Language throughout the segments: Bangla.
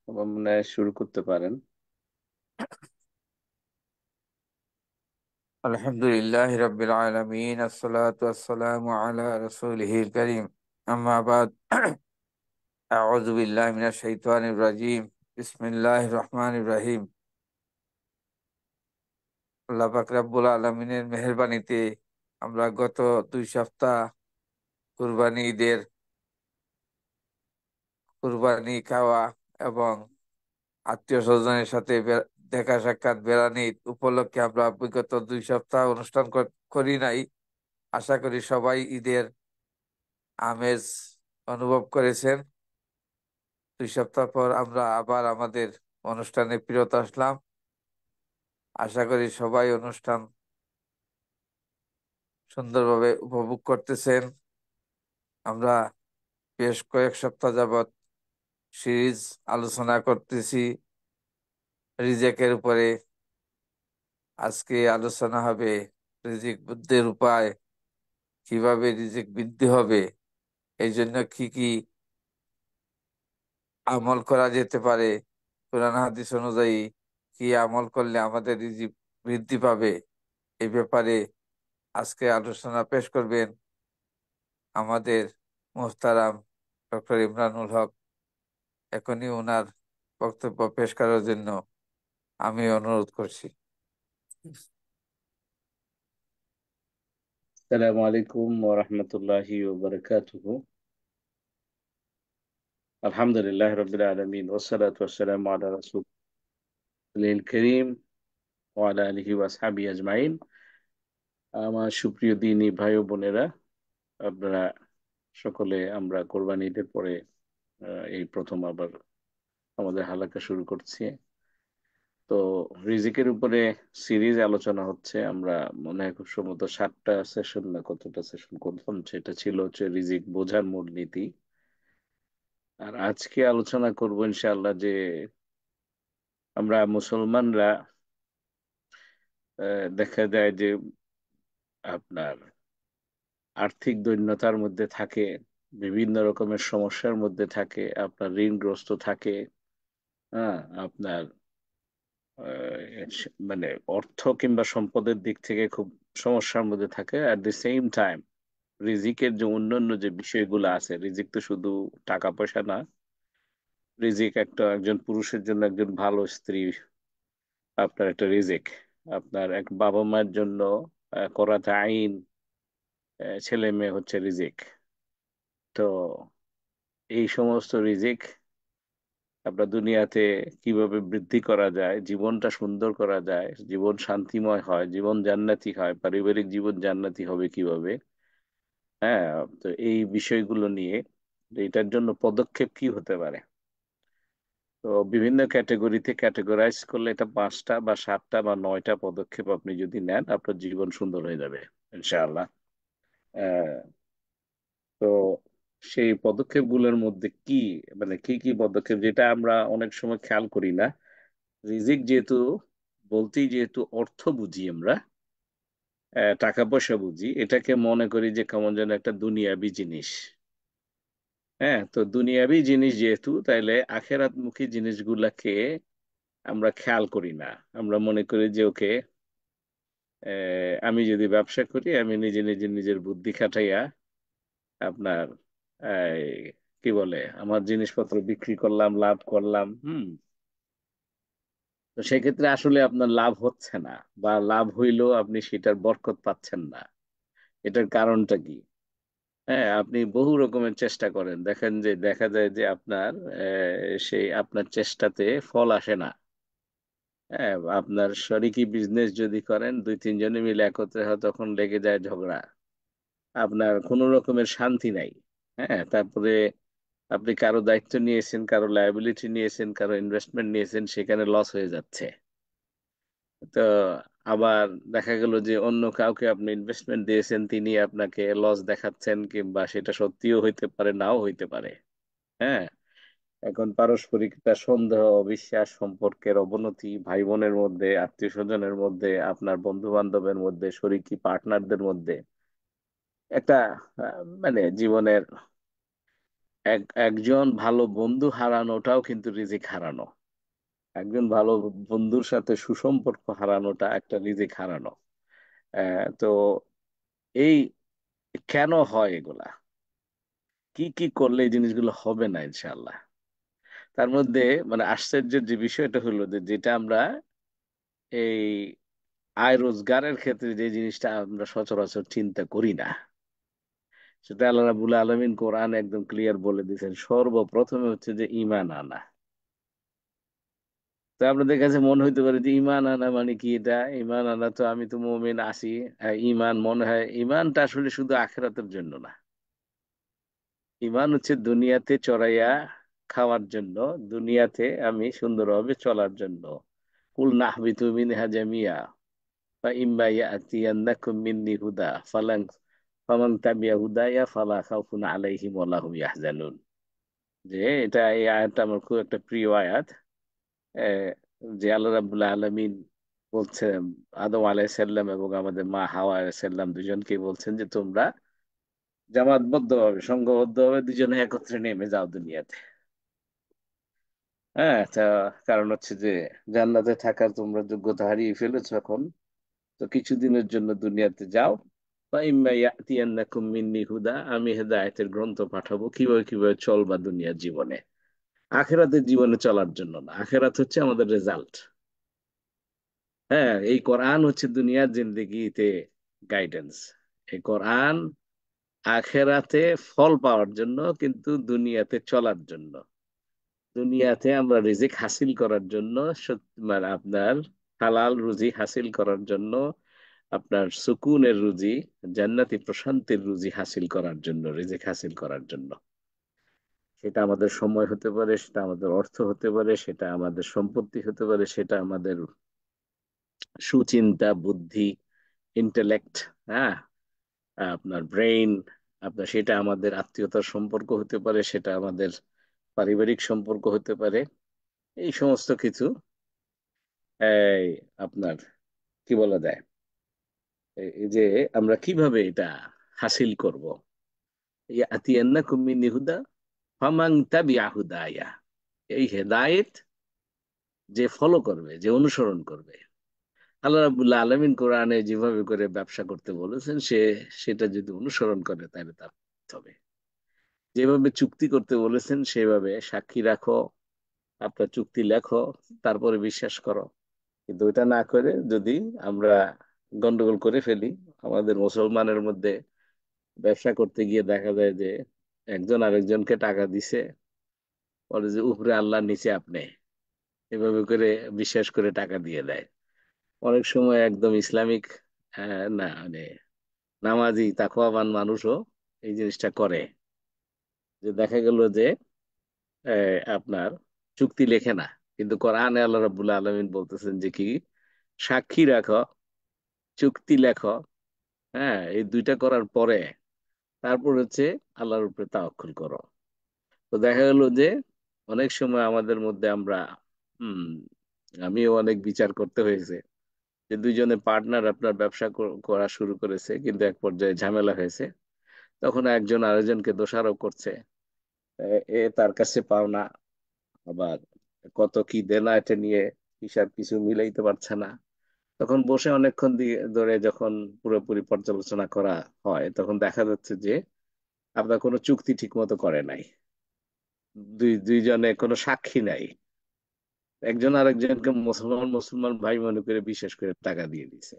আমার মনে হয় শুরু করতে পারেন। আলহামদুলিল্লাহ রাব্বিল আলামিন আসসালাতু ওয়াসসালামু আলা রাসূলিহিল কারীম আম্মা বাদ আউযু বিল্লাহি মিনাশ শাইতানির রাজীম বিসমিল্লাহির রহমানির রহিম। আল্লাহ পাক রব্বুল আলামিনের মেহেরবানিতে আমরা গত 2 সপ্তাহ কুরবানি ঈদের কুরবানি খাওয়া এবং আত্মীয় স্বজনের সাথে দেখা সাক্ষাৎ বেড়ানির উপলক্ষে আমরা বিগত 2 সপ্তাহ অনুষ্ঠান করি নাই। আশা করি সবাই ঈদের আমেজ অনুভব করেছেন। 2 সপ্তাহ পর আমরা আবার আমাদের অনুষ্ঠানে ফিরত আসলাম। আশা করি সবাই অনুষ্ঠান সুন্দরভাবে উপভোগ করতেছেন। আমরা বেশ কয়েক সপ্তাহ যাবৎ সিরিজ আলোচনা করতেছি রিজেকের উপরে। আজকে আলোচনা হবে রিজিক বৃদ্ধির উপায়, কিভাবে রিজিক বৃদ্ধি হবে, এই জন্য কি কি আমল করা যেতে পারে, কোরআন হাদিস অনুযায়ী কি আমল করলে আমাদের রিজিক বৃদ্ধি পাবে, এই ব্যাপারে আজকে আলোচনা পেশ করবেন আমাদের মোহতারাম ডক্টর ইমরানুল হক। এখনই ওনার বক্তব্য পেশ করার জন্য আমি অনুরোধ করছি। আসসালামু আলাইকুম ওয়া রাহমাতুল্লাহি ওয়া বারাকাতুহু। আলহামদুলিল্লাহ রাব্বিল আলামিন ওয়াসসালাতু ওয়াসসালামু আলা রাসূলিল কারীম ওয়া আলা আলিহি ওয়া আসহাবিহি আজমাইন। আমার সুপ্রিয় দিনী ভাই ও বোনেরা, আপনারা সকলে আমরা কোরবানি ঈদের পরে এই প্রথম আবার আমাদের হালাকা শুরু করছি। তো রিজিকের উপরে সিরিজ আলোচনা হচ্ছে। আমরা মনে হয় খুব সম্ভবত 7টা সেশন না কতটা সেশন করলাম, সেটা ছিল হচ্ছে রিজিক বোঝার মূলনীতি। আর আজকে আলোচনা করবো ইনশাআল্লাহ যে আমরা মুসলমানরা দেখা যায় যে আপনার আর্থিক দৈন্যতার মধ্যে থাকে, বিভিন্ন রকমের সমস্যার মধ্যে থাকে, আপনার ঋণগ্রস্ত থাকে। হ্যাঁ, আপনার মানে অর্থ কিংবা সম্পদের দিক থেকে খুব সমস্যার মধ্যে থাকে। অ্যাট দি সেম টাইম রিজিকের যে অন্যান্য যে বিষয়গুলো আছে, রিজিক তো শুধু টাকা পয়সা না। রিজিক একজন পুরুষের জন্য একজন ভালো স্ত্রী আপনার একটা রিজিক। আপনার এক বাবা মায়ের জন্য করাতে আইন, ছেলে মেয়ে হচ্ছে রিজিক। তো এই সমস্ত রিজিক আপনার দুনিয়াতে কিভাবে বৃদ্ধি করা যায়, জীবনটা সুন্দর করা যায়, জীবন শান্তিময় হয়, জীবন জান্নাতি হয়, পারিবারিক জীবন জান্নাতি হবে কিভাবে। হ্যাঁ, তো এই বিষয়গুলো নিয়ে এটার জন্য পদক্ষেপ কি হতে পারে। তো বিভিন্ন ক্যাটেগরিতে ক্যাটেগরাইজ করলে এটা 5টা বা 7টা বা 9টা পদক্ষেপ আপনি যদি নেন, আপনার জীবন সুন্দর হয়ে যাবে ইনশাআল্লাহ। তো সেই পদক্ষেপগুলোর মধ্যে কি, মানে কি কি পদক্ষেপ যেটা আমরা অনেক সময় খেয়াল করি না। রিজিক যেহেতু বলতেই যেহেতু অর্থ বুঝি আমরা, টাকা পয়সা বুঝি, এটাকে মনে করি যে কেমন যেন একটা দুনিয়াবি জিনিস। হ্যাঁ, তো দুনিয়াবি জিনিস যেহেতু, তাইলে আখেরাতমুখী জিনিসগুলাকে আমরা খেয়াল করি না। আমরা মনে করি যে ওকে, আমি যদি ব্যবসা করি, আমি নিজে নিজে নিজের বুদ্ধি খাটাইয়া আপনার এই, কি বলে, আমার জিনিসপত্র বিক্রি করলাম, লাভ করলাম। তো সেক্ষেত্রে আসলে আপনার লাভ হচ্ছে না, বা লাভ হইলেও আপনি সেটার বরকত পাচ্ছেন না। এটার কারণটা কি? হ্যাঁ, আপনি বহু রকমের চেষ্টা করেন, দেখেন যে দেখা যায় যে আপনার সেই আপনার চেষ্টাতে ফল আসে না। হ্যাঁ, আপনার শরিকি বিজনেস যদি করেন, 2-3 জনে মিলে একত্রে হয়, তখন লেগে যায় ঝগড়া। আপনার কোনো রকমের শান্তি নাই। হ্যাঁ, তারপরে আপনি কারো দায়িত্ব নিয়েছেন, কারো লায়াবিলিটি নিয়েছেন, কারো ইনভেস্টমেন্ট নিয়েছেন, সেখানে লস হয়ে যাচ্ছে। তো আবার দেখা গেল যে অন্য কাউকে আপনি ইনভেস্টমেন্ট দিয়েছেন, তিনি আপনাকে লস দেখাচ্ছেন, কিংবা সেটা সত্যিও হইতে পারে, নাও হইতে পারে। হ্যাঁ, এখন পারস্পরিকতা, সন্দেহ, অবিশ্বাস, সম্পর্কের অবনতি, ভাই বোনের মধ্যে, আত্মীয় স্বজনের মধ্যে, আপনার বন্ধু বান্ধবের মধ্যে, শরিকি পার্টনারদের মধ্যে একটা মানে জীবনের একজন ভালো বন্ধু হারানোটাও কিন্তু রিজিক হারানো। একজন ভালো বন্ধুর সাথে সুসম্পর্ক হারানোটা একটা রিজিক হারানো। তো এই কেন হয় এগুলা? কি কি করলে এই জিনিসগুলো হবে না ইনশাআল্লাহ? তার মধ্যে মানে আশ্চর্যের যে বিষয়টা হলো যে যেটা আমরা এই আয় রোজগারের ক্ষেত্রে যে জিনিসটা আমরা সচরাচর চিন্তা করি না, সেটা আল্লাহ রাব্বুল আলামিন কোরআন একদম ক্লিয়ার বলে দিয়েছেন। সর্বপ্রথমে হচ্ছে যে ইমান আনা। তো আপনাদের কাছে মনে হইতে পারে যে ইমান আনা মানে কি? এটা ইমান আনা তো আমি তো মুমিন আছি। ইমান মনে হয় ইমানটা আসলে শুধু আখিরাতের জন্য না। ইমান হচ্ছে দুনিয়াতে চড়াইয়া খাওয়ার জন্য, দুনিয়াতে আমি সুন্দরভাবে চলার জন্য। কুল নাহবিতু মিনহা জামিয়া ফা ইম্মা ইয়াতিয়ান্নাকুম মিন্নি হুদা ফামান তাবিয়া হুদায়া ফালা খাউফুন আলাইহিম ওয়ালা হুম ইয়াহজানুন। যে এই আয়াতটা আমার খুব একটা প্রিয় আয়াত। আহ, যে আল্লাহ রাব্বুল আলামিন বলছেন আদম আলাইহিস সালাম এবং আমাদের মা হাওয়া আলাইহিস সালাম দুজনকে বলছেন যে তোমরা জামাতবদ্ধ ভাবে, সংঘবদ্ধ ভাবে দুজনে একত্রে নেমে যাও দুনিয়াতে। হ্যাঁ, কারণ হচ্ছে যে জান্নাতে থাকার তোমরা যোগ্যতা হারিয়ে ফেলেছো এখন। তো কিছুদিনের জন্য দুনিয়াতে যাও। বা ইম্মা ইয়াতিয়ান্নাকুম মিন্নি হুদা, আমি হেদায়েতের গ্রন্থ পাঠাবো কিভাবে কিভাবে চলবা দুনিয়ার জীবনে। আখেরাতের জীবনে চলার জন্য না, আখেরাত হচ্ছে আমাদের রেজাল্ট। হ্যাঁ, এই কোরআন হচ্ছে দুনিয়ার জিন্দেগিতে গাইডেন্স। এই কোরআন আখেরাতে ফল পাওয়ার জন্য, কিন্তু দুনিয়াতে চলার জন্য। দুনিয়াতে আমরা রিজিক হাসিল করার জন্য, মানে আপনার হালাল রুজি হাসিল করার জন্য, আপনার সুকুনের রুজি, জান্নাতি প্রশান্তির রুজি হাসিল করার জন্য, রিজিক হাসিল করার জন্য। সেটা আমাদের সময় হতে পারে, সেটা আমাদের অর্থ হতে পারে, সেটা আমাদের সম্পত্তি হতে পারে, সেটা আমাদের সুচিন্তা, বুদ্ধি, ইন্টেলেক্ট, হ্যাঁ, আপনার ব্রেইন, আপনার সেটা আমাদের আত্মীয়তার সম্পর্ক হতে পারে, সেটা আমাদের পারিবারিক সম্পর্ক হতে পারে। এই সমস্ত কিছু এই আপনার কি বলা যায়, এই যে আমরা কিভাবে এটা হাসিল করব। ইয়াতিয়ান্নাকুম মিন্নি হুদা ফামান তাবিআ হুদায়া। এই হেদায়েত যে ফলো করবে, যে অনুসরণ করবে, আল্লাহ রাব্বুল আলামিন কোরআনে যেভাবে করে ব্যবসা করতে বলেছেন, সেটা যদি অনুসরণ করে তাহলে তার হবে। যেভাবে চুক্তি করতে বলেছেন সেভাবে সাক্ষী রাখো, আপনার চুক্তি লেখো, তারপরে বিশ্বাস করো। কিন্তু ওইটা না করে যদি আমরা গন্ডগোল করে ফেলি, আমাদের মুসলমানের মধ্যে ব্যবসা করতে গিয়ে দেখা যায় যে একজন আরেকজনকে টাকা দিছে, বলে যে উপরে আল্লাহ নিচে আপনি, এভাবে করে বিশ্বাস করে টাকা দিয়ে দেয়। অনেক সময় একদম ইসলামিক না মানে নামাজি তাকওয়াবান মানুষও এই জিনিসটা করে। যে দেখা গেল যে আপনার চুক্তি লেখে না, কিন্তু কোরআনে আল্লাহ রাব্বুল আলামিন বলতেছেন যে কি, সাক্ষী রাখো, চুক্তি লেখো। হ্যাঁ, এই দুইটা করার পরে তারপর হচ্ছে আল্লাহর উপরে তাওয়াক্কুল করো। তো দেখা গেল যে অনেক সময় আমাদের মধ্যে আমরা হম আমিও অনেক বিচার করতে হয়েছে যে দুইজনে পার্টনার আপনার ব্যবসা করা শুরু করেছে, কিন্তু এক পর্যায়ে ঝামেলা হয়েছে। তখন একজন আরেকজনকে দোষারোপ করছে। এ তার কাছে পাওনা, আবার কত কি দেনা, এটা নিয়ে হিসাব কিছু মিলাইতে পারছে না। তখন বসে অনেকক্ষণ ধরে যখন পুরোপুরি পর্যালোচনা করা হয়, তখন দেখা যাচ্ছে যে আপনার কোনো চুক্তি ঠিক মতো করে নাই। দুইজনে কোনো সাক্ষী নাই। একজন আরেকজনকে মুসলমান মুসলমান ভাই মনে করে বিশ্বাস করে টাকা দিয়ে দিছে।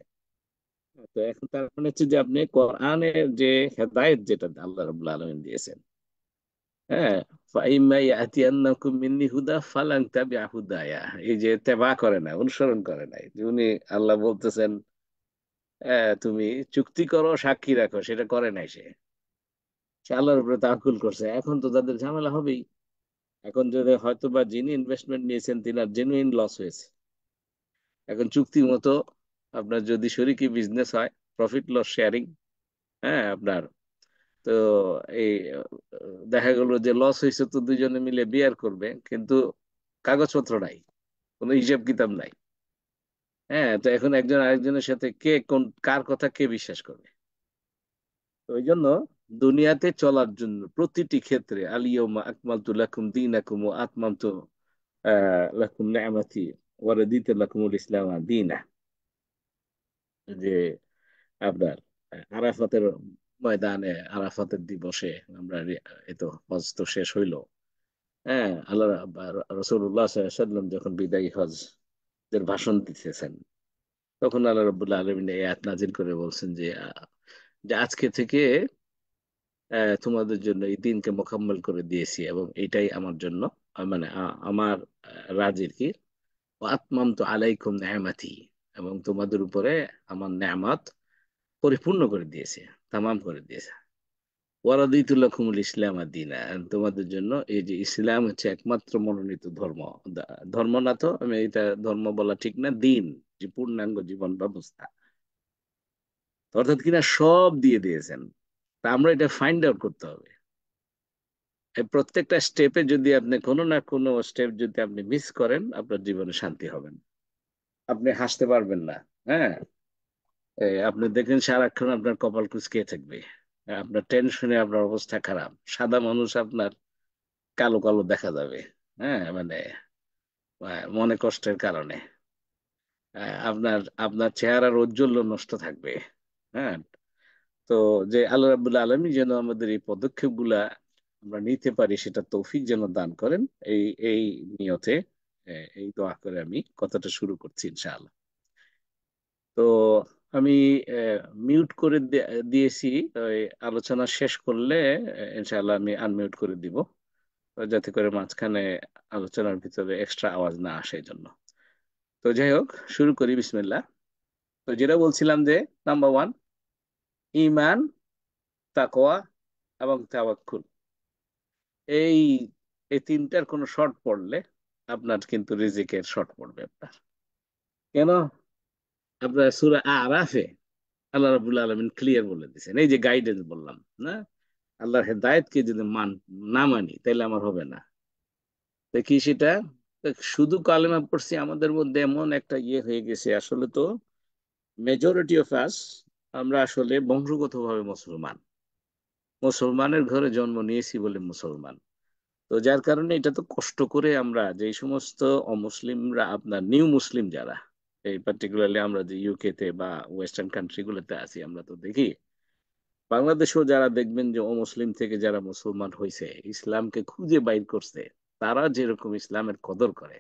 তো এখন তার মানে হচ্ছে যে আপনি কোরআনের যে হেদায়েত যেটা আল্লাহ রাব্বুল আলামিন দিয়েছেন, হ্যাঁ, ফাইম্মা ইয়াতিয়ান্নাকুম মিন্নি হুদা ফালান তাবিআ হুদায়া, এই যে তেবা করে না, অনুসরণ করে নাই, যে উনি আল্লাহ বলতেছেন তুমি চুক্তি করো, সাক্ষী রাখো, সেটা করে নাই সে। সে আল্লাহর উপরে তাওয়াক্কুল করছে। এখন তো তাদের ঝামেলা হবেই। এখন যদি হয়তো বা যিনি ইনভেস্টমেন্ট নিয়েছেন তিনার জেনুইন লস হয়েছে। এখন চুক্তি মতো আপনার যদি শরিকি বিজনেস হয়, প্রফিট লস শেয়ারিং, হ্যাঁ আপনার, তো এই দেখা গেল যে লস হয়েছে, তো দুইজনে মিলে বিয়ার করবে, কিন্তু কাগজপত্র নাই, কোনো হিসাব কিতাব নাই। হ্যাঁ, তো এখন একজন আরেকজনের সাথে কে কার কথা কে বিশ্বাস করবে? তো ওই জন্য দুনিয়াতে চলার জন্য প্রতিটি ক্ষেত্রে আলিয়াউমা আকমালতু লাকুম দীনাকুম ওয়া আতমামতু লাকুম নি'মাতি ওয়া রাদিতু লাকুমুল ইসলাম দীনা। যে আপনার আরাফাতের ময়দানে, আরাফাতের দিবসে আমরা এই তো হজ তো শেষ হইলো। হ্যাঁ, আল্লাহ রাসূলুল্লাহ সাল্লাল্লাহু আলাইহি ওয়াসাল্লাম যখন বিদায়ী হজ এর ভাষণ দিতেছেন, তখন আল্লাহ রাব্বুল আলামিন এই আয়াত নাজিল করে বলছেন যে যে আজকে থেকে তোমাদের জন্য এই দিনকে মোকাম্মল করে দিয়েছি, এবং এটাই আমার জন্য মানে আমার রাজির কি আতমামতু আলাইকুম নি'মাতি, এবং তোমাদের উপরে আমার নেয়ামত পরিপূর্ণ করে দিয়েছে, তামাম করে দিয়েছে। ওয়ারাদিতু লাকুমুল ইসলাম দীনা, তোমাদের জন্য এই যে ইসলাম হচ্ছে একমাত্র মনোনীত ধর্ম। ধর্ম না তো, আমি এটা ধর্ম বলা ঠিক না, দিন, যে পূর্ণাঙ্গ জীবন ব্যবস্থা, অর্থাৎ কিনা সব দিয়ে দিয়েছেন। তা আমরা এটা ফাইন্ড আউট করতে হবে। এই প্রত্যেকটা স্টেপে যদি আপনি কোনো না কোনো স্টেপ যদি আপনি মিস করেন, আপনার জীবনে শান্তি হবে না, আপনি হাসতে পারবেন না। হ্যাঁ, আপনি দেখেন সারাক্ষণ আপনার কপাল কুঁচকে থাকবে, আপনার টেনশনে আপনার অবস্থা খারাপ, সাদা মানুষ আপনার কালো কালো দেখা যাবে। হ্যাঁ, মানে মনে কষ্টের কারণে আপনার আপনার চেহারার ঔজ্জ্বল্য নষ্ট থাকবে। হ্যাঁ, তো যে আল্লাহ রাবুল্লাহ আলমী যেন আমাদের এই পদক্ষেপ গুলা আমরা নিতে পারি, সেটা তৌফিক যেন দান করেন। এই এই নিয়তে এই দোয়া করে আমি কথাটা শুরু করছি ইনশাআল্লাহ। তো আমি মিউট করে দিয়েছি, ওই আলোচনা শেষ করলে ইনশাআল্লাহ আমি আনমিউট করে দিব, যাতে করে মাঝখানে আলোচনার ভিতরে এক্সট্রা আওয়াজ না আসে এই জন্য। তো যাই হোক, শুরু করি, বিসমিল্লাহ। তো যেটা বলছিলাম যে নাম্বার ওয়ান, ইমান, তাকওয়া এবং তাওয়াক্কুল। এই এই তিনটার কোনো শর্ট পড়লে আপনার কিন্তু রিজিকের শর্ট পড়বে আপনার। কেন? আপনার সূরা আরাফে আল্লাহ রাব্বুল আলামিন ক্লিয়ার বলে দিয়েছেন, এই যে গাইডেন্স বললাম না, আল্লাহর হেদায়েতকে যদি না মানি তাহলে আমার হবে না। দেখি সেটা, শুধু কালেমা পড়ছি, আমাদের মধ্যে এমন একটা ইয়ে হয়ে গেছে, আসলে তো মেজরিটি অফ আস আমরা আসলে বংশগতভাবে মুসলমান, মুসলমানের ঘরে জন্ম নিয়েছি বলে মুসলমান। তো যার কারণে এটা তো কষ্ট করে আমরা যে সমস্ত অমুসলিমরা, আপনার নিউ মুসলিম যারা, এই পার্টিকুলারলি আমরা যে ইউকে তে বা ওয়েস্টার্ন কান্ট্রি গুলোতে আছি, আমরা তো দেখি বাংলাদেশেও যারা দেখবেন যে অমুসলিম থেকে যারা মুসলমান হয়েছে, ইসলামকে খুঁজে বাইর করছে, তারা যেরকম ইসলামের কদর করে,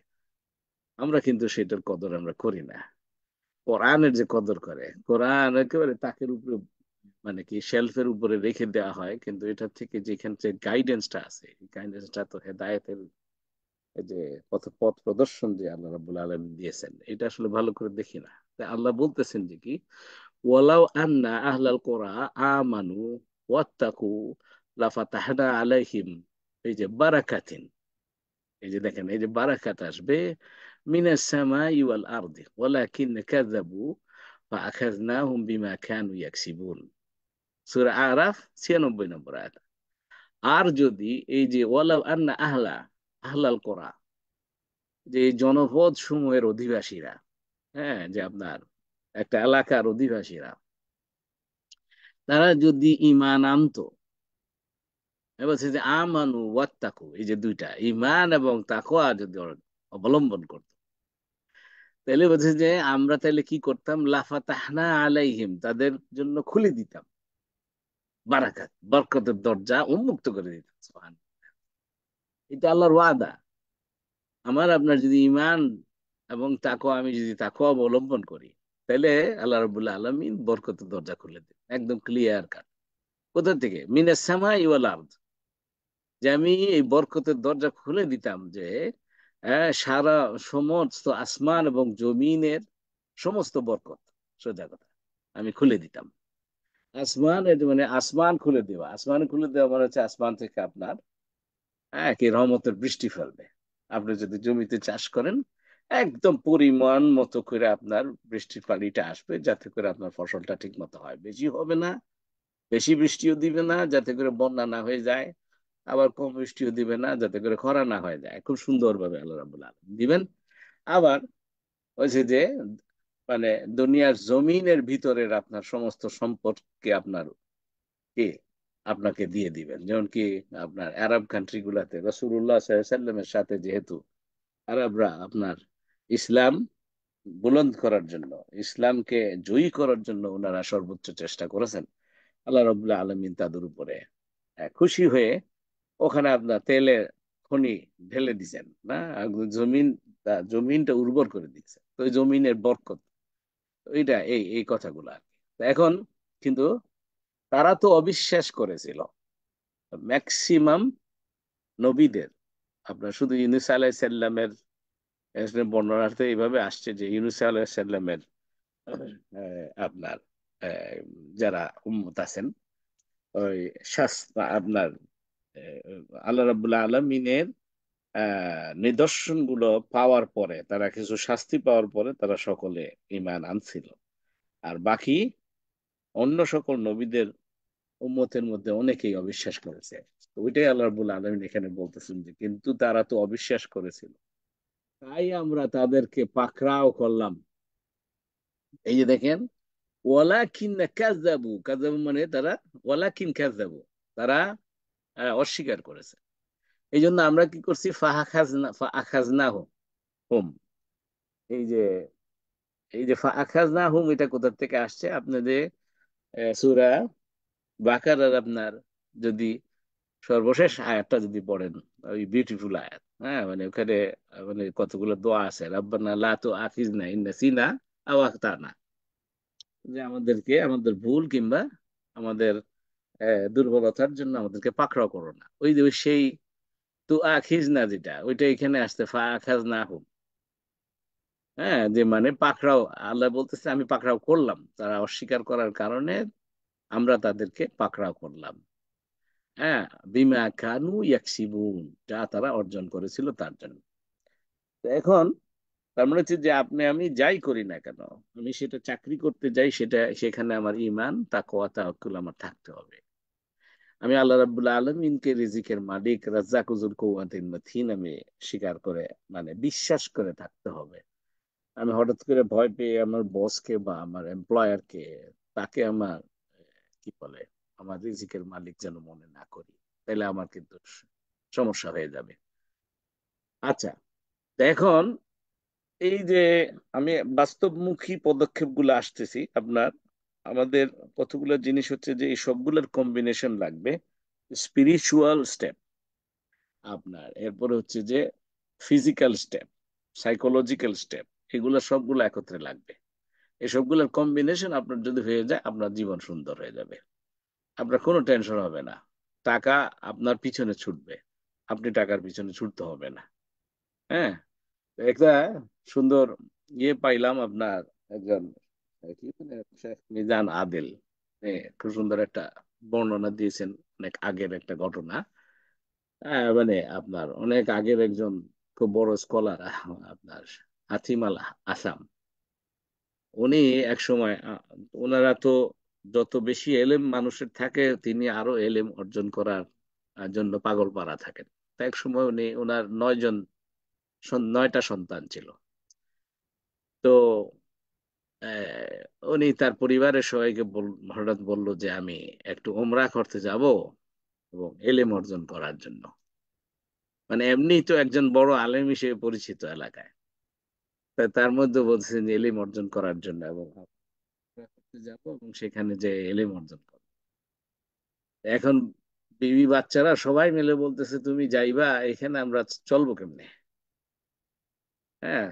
আমরা কিন্তু সেটার কদর আমরা করি না। কোরআনের যে কদর করে, কোরআন একেবারে তাকের উপরে, মানে কি শেলফের উপরে রেখে দেওয়া হয়, কিন্তু এটা থেকে যেখান থেকে গাইডেন্সটা আছে, গাইডেন্সটা তো হেদায়েতের, এই যে পথ প্রদর্শন যে আল্লাহ রাব্বুল আলামিন দিয়েছেন, এটা আসলে ভালো করে দেখি না। তাই আল্লাহ বলতেছেন যে কি, ওয়ালাউ আন্না আহলাল কোরা আমানু ওয়াত্তাকু লাফাতাহনা আলাইহিম, এই যে বারাকাতিন, এই যে দেখেন, এই যে বারাকাত আসবে মিনাস সামাই ওয়াল আরদি ওয়ালাকিন কাযাবু ফাআখাযনাহুম বিমা কানু ইয়াকসিবুন। সূরা আরাফ 96 নম্বর আয়াত। আর যদি এই যে ওয়ালাউ আন্না আহলাল কোরা, যে এই জনপদ সমূহের অধিবাসীরা, হ্যাঁ, যে আপনার একটা এলাকার অধিবাসীরা, তারা যদি ঈমান আনতো, বলছে যে আমানু ওয়াত্তাকু, এই যে দুইটা ঈমান এবং তাকওয়া যদি অবলম্বন করতো, তাহলে বলছে যে আমরা তাহলে কি করতাম, লাফাতাহনা আলাইহিম, তাদের জন্য খুলে দিতাম বারাকাত, বরকতের দরজা উন্মুক্ত করে দিতাম। সুবহান, এটা আল্লাহর ওয়াদা। আমার আপনার যদি ঈমান এবং তাকওয়া, আমি যদি তাকওয়া অবলম্বন করি, তাহলে আল্লাহ রাব্বুল আলামিন বরকতের দরজা খুলে দেন, একদম ক্লিয়ার কাট। কোথা থেকে? মিনাস সামাই ওয়াল আরদ, যে আমি এই বরকতের দরজা খুলে দিতাম, যে সারা সমস্ত আসমান এবং জমিনের সমস্ত বরকত, সোজা কথা, আমি খুলে দিতাম। আসমান, এই যে মানে আসমান খুলে দেওয়া, আসমান খুলে দেওয়া মানে হচ্ছে আসমান থেকে আপনার কি রহমতের বৃষ্টি ফেলবে। আপনি যদি জমিতে চাষ করেন, একদম পরিমাণ মতো করে আপনার বৃষ্টির পানিটা আসবে, যাতে করে আপনার ফসলটা ঠিক মতো হয়, বেশি হবে না, বেশি বৃষ্টিও দিবে না যাতে করে বন্যা না হয়ে যায়, আবার কম বৃষ্টিও দিবে না যাতে করে খরা না হয়ে যায়, খুব সুন্দরভাবে আল্লাহ রাব্বুল আলামিন দিবেন। আবার হয়েছে যে মানে দুনিয়ার জমিনের ভিতরের আপনার সমস্ত সম্পদকে আপনার কি আপনাকে দিয়ে দিবেন। যেমন কি আপনার আরব কান্ট্রি গুলাতে রাসূলুল্লাহ সাল্লাল্লাহু আলাইহি ওয়াসাল্লামের সাথে যেহেতু আরবরা আপনার ইসলাম বুলন্দ করার জন্য, ইসলামকে জয়ী করার জন্য ওনারা সর্বোচ্চ চেষ্টা করেছেন, আল্লাহ রাব্বুল আলামিন তাদের উপরে খুশি হয়ে ওখানে আপনার তেলের খনি ঢেলে দিছেন না, জমিন, জমিনটা উর্বর করে দিচ্ছে, তো ওই জমিনের বরকত, ওইটা এই এই কথাগুলো আর কি। তো এখন কিন্তু তারা তো অবিশ্বাস করেছিল ম্যাক্সিমাম নবীদের। আপনার শুধু ইউনূস আলাইহিস সালামের বর্ণনাতে এইভাবে আসছে যে ইউনূস আলাইহিস সালামের আপনার আহ, যারা উম্মত আছেন, ওই শাস্ত্র আপনার আল্লাহ রাব্বুল আলামিনের নিদর্শন গুলো পাওয়ার পরে, তারা কিছু শাস্তি পাওয়ার পরে তারা সকলে ঈমান আনছিল। আর বাকি অন্য সকল নবীদের উম্মতের মধ্যে অনেকেই অবিশ্বাস করেছে। তো ওইটাই আল্লাহ রাব্বুল আলামিন এখানে বলতেছেন যে কিন্তু তারা তো অবিশ্বাস করেছিল, তাই আমরা তাদেরকে পাকড়াও করলাম। এই যে দেখেন, ওয়ালাকিন কাযাবু, কাযাবু মানে তারা, ওয়ালাকিন কাযাবু, তারা অস্বীকার করেছে। এই জন্য আমরা কি করছি, ফাআখাজনা হুম, এই যে এই যে ফাআখাজনা হুম, এটা কোথা থেকে আসছে? আপনাদের সূরা বাকারার আপনার যদি সর্বশেষ আয়াতটা যদি পড়েন, ওই বিউটিফুল আয়াত, হ্যাঁ, মানে ওখানে মানে কতগুলো দোয়া আছে, রাব্বানা লা তুআখিজনা ইন নাসিনা আও আখতানা, যে আমাদেরকে আমাদের ভুল কিংবা আমাদের দুর্বলতার জন্য আমাদেরকে পাকড়াও করো না। ওই যে সেই তু আখিজনা, যেটা ওইটা এখানে আসছে ফা আখাজনা হুম, হ্যাঁ, যে মানে পাকড়াও, আল্লাহ বলতেছে আমি পাকড়াও করলাম, তারা অস্বীকার করার কারণে আমরা তাদেরকে পাকড়াও করলাম। হ্যাঁ, বিমা কানু ইয়াকসিবুন, যা তারা অর্জন করেছিল তার জন্য। তো এখন তার মানে হচ্ছে যে আপনি আমি যাই করি না কেন, আমি সেটা চাকরি করতে যাই, সেটা সেখানে আমার ঈমান তাকওয়া তাওয়াক্কুল আমার থাকতে হবে। আমি আল্লাহ রাব্বুল আলামিনকে রিজিকের মালিক, রাজ্জাকুজুল কুওয়াতিন মাতিন আমি স্বীকার করে, মানে বিশ্বাস করে থাকতে হবে। আমি হঠাৎ করে ভয় পেয়ে আমার বসকে বা আমার এমপ্লয়ারকে, তাকে আমার কি বলে আমার রিজিকের মালিক যেন মনে না করি, তাহলে আমার কিন্তু সমস্যা হয়ে যাবে। আচ্ছা, তো এখন এই যে আমি বাস্তবমুখী পদক্ষেপগুলো আসতেছি আপনার, আমাদের কতগুলো জিনিস হচ্ছে যে এই সবগুলোর কম্বিনেশন লাগবে। স্পিরিচুয়াল স্টেপ আপনার, এরপরে হচ্ছে যে ফিজিক্যাল স্টেপ, সাইকোলজিক্যাল স্টেপ, এগুলো সবগুলো একত্রে লাগবে। এই সবগুলোর কম্বিনেশন আপনার যদি হয়ে যায়, আপনার জীবন সুন্দর হয়ে যাবে, আপনার কোনো টেনশন হবে না। টাকা আপনার পিছনে ছুটবে, আপনি টাকার পিছনে ছুটতে হবে না। হ্যাঁ, তো একটা সুন্দর ইয়ে পাইলাম আপনার, একজন কি মানে শেখ মিজান আদিল, খুব সুন্দর একটা বর্ণনা দিয়েছেন, অনেক আগের একটা ঘটনা। মানে আপনার অনেক আগের একজন খুব বড় স্কলার আপনার হাতিম আল আসাম, উনি এক সময় ওনারা তো যত বেশি এলেম মানুষের থাকে, তিনি আরো এলেম অর্জন করার জন্য পাগল পারা থাকেন। তো এক সময় উনি, ওনার 9 জন 9টা সন্তান ছিল। তো উনি তার পরিবারের সবাইকে হঠাৎ বললো যে আমি একটু ওমরা করতে যাব এবং এলেম অর্জন করার জন্য। মানে এমনি তো একজন বড় আলেম হিসেবে পরিচিত এলাকায়, তাই তার মধ্যে বলছেন যে এলিম অর্জন করার জন্য, এবং আমরা করতে যাবো এবং সেখানে যে এলিম অর্জন করবো। এখন বিবি বাচ্চারা সবাই মিলে বলতেছে তুমি যাইবা, এখানে আমরা চলবো কেমনে? হ্যাঁ,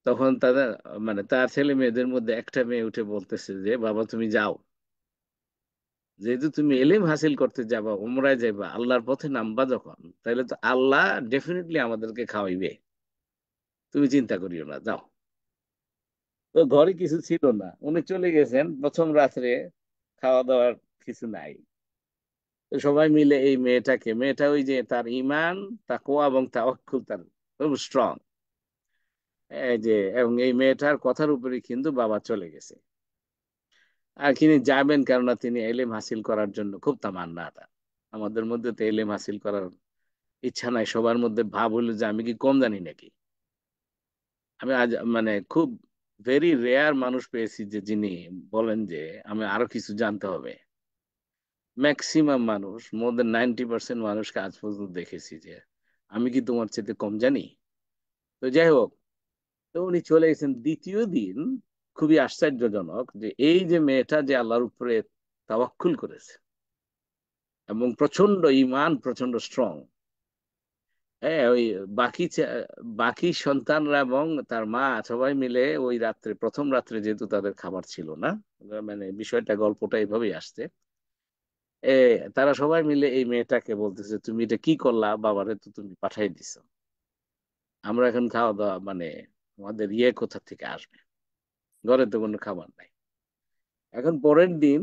তখন তাদের মানে তার ছেলে মেয়েদের মধ্যে একটা মেয়ে উঠে বলতেছে যে বাবা তুমি যাও, যেহেতু তুমি এলিম হাসিল করতে যাবা, উমরায় যাইবা, আল্লাহর পথে নামবা যখন, তাহলে তো আল্লাহ ডেফিনেটলি আমাদেরকে খাওয়াইবে, তুমি চিন্তা করিও না, যাও। তো ঘরে কিছু ছিল না, উনি চলে গেছেন প্রথম রাত্রে, খাওয়া দাওয়ার কিছু নাই। তো সবাই মিলে এই মেয়েটাকে, মেয়েটা ওই যে তার ইমান, তাকওয়া এবং তাওয়াক্কুল তার খুব স্ট্রং, এই যে, এবং এই মেয়েটার কথার উপরে কিন্তু বাবা চলে গেছে। আর তিনি যাবেন কেননা তিনি এলেম হাসিল করার জন্য খুব তামান্না তার। আমাদের মধ্যে তো এলেম হাসিল করার ইচ্ছা নাই, সবার মধ্যে ভাব হলো যে আমি কি কম জানি নাকি। আমি আজ মানে খুব ভেরি রেয়ার মানুষ পেয়েছি যে যিনি বলেন যে আমি আরো কিছু জানতে হবে, ম্যাক্সিমাম মানুষ, মোর দেন 90% মানুষকে আজ পর্যন্ত দেখেছি যে আমি কি তোমার চেয়ে কম জানি। তো যাই হোক, তো উনি চলে গেছেন দ্বিতীয় দিন। খুবই আশ্চর্যজনক যে এই যে মেয়েটা যে আল্লাহর উপরে তাওয়াক্কুল করেছে এবং প্রচন্ড ইমান, প্রচন্ড স্ট্রং। হ্যাঁ, ওই বাকি বাকি সন্তানরা এবং তার মা সবাই মিলে ওই রাত্রে, প্রথম রাত্রে যেহেতু তাদের খাবার ছিল না, মানে বিষয়টা গল্পটা এইভাবেই আসছে। এ তারা সবাই মিলে এই মেয়েটাকে বলতেছে, তুমি এটা কি করলা, বাবারে তো তুমি পাঠাই দিছো, আমরা এখন খাওয়া দাওয়া মানে আমাদের ইয়ে কোথা থেকে আসবে, ঘরে তো কোনো খাবার নাই। এখন পরের দিন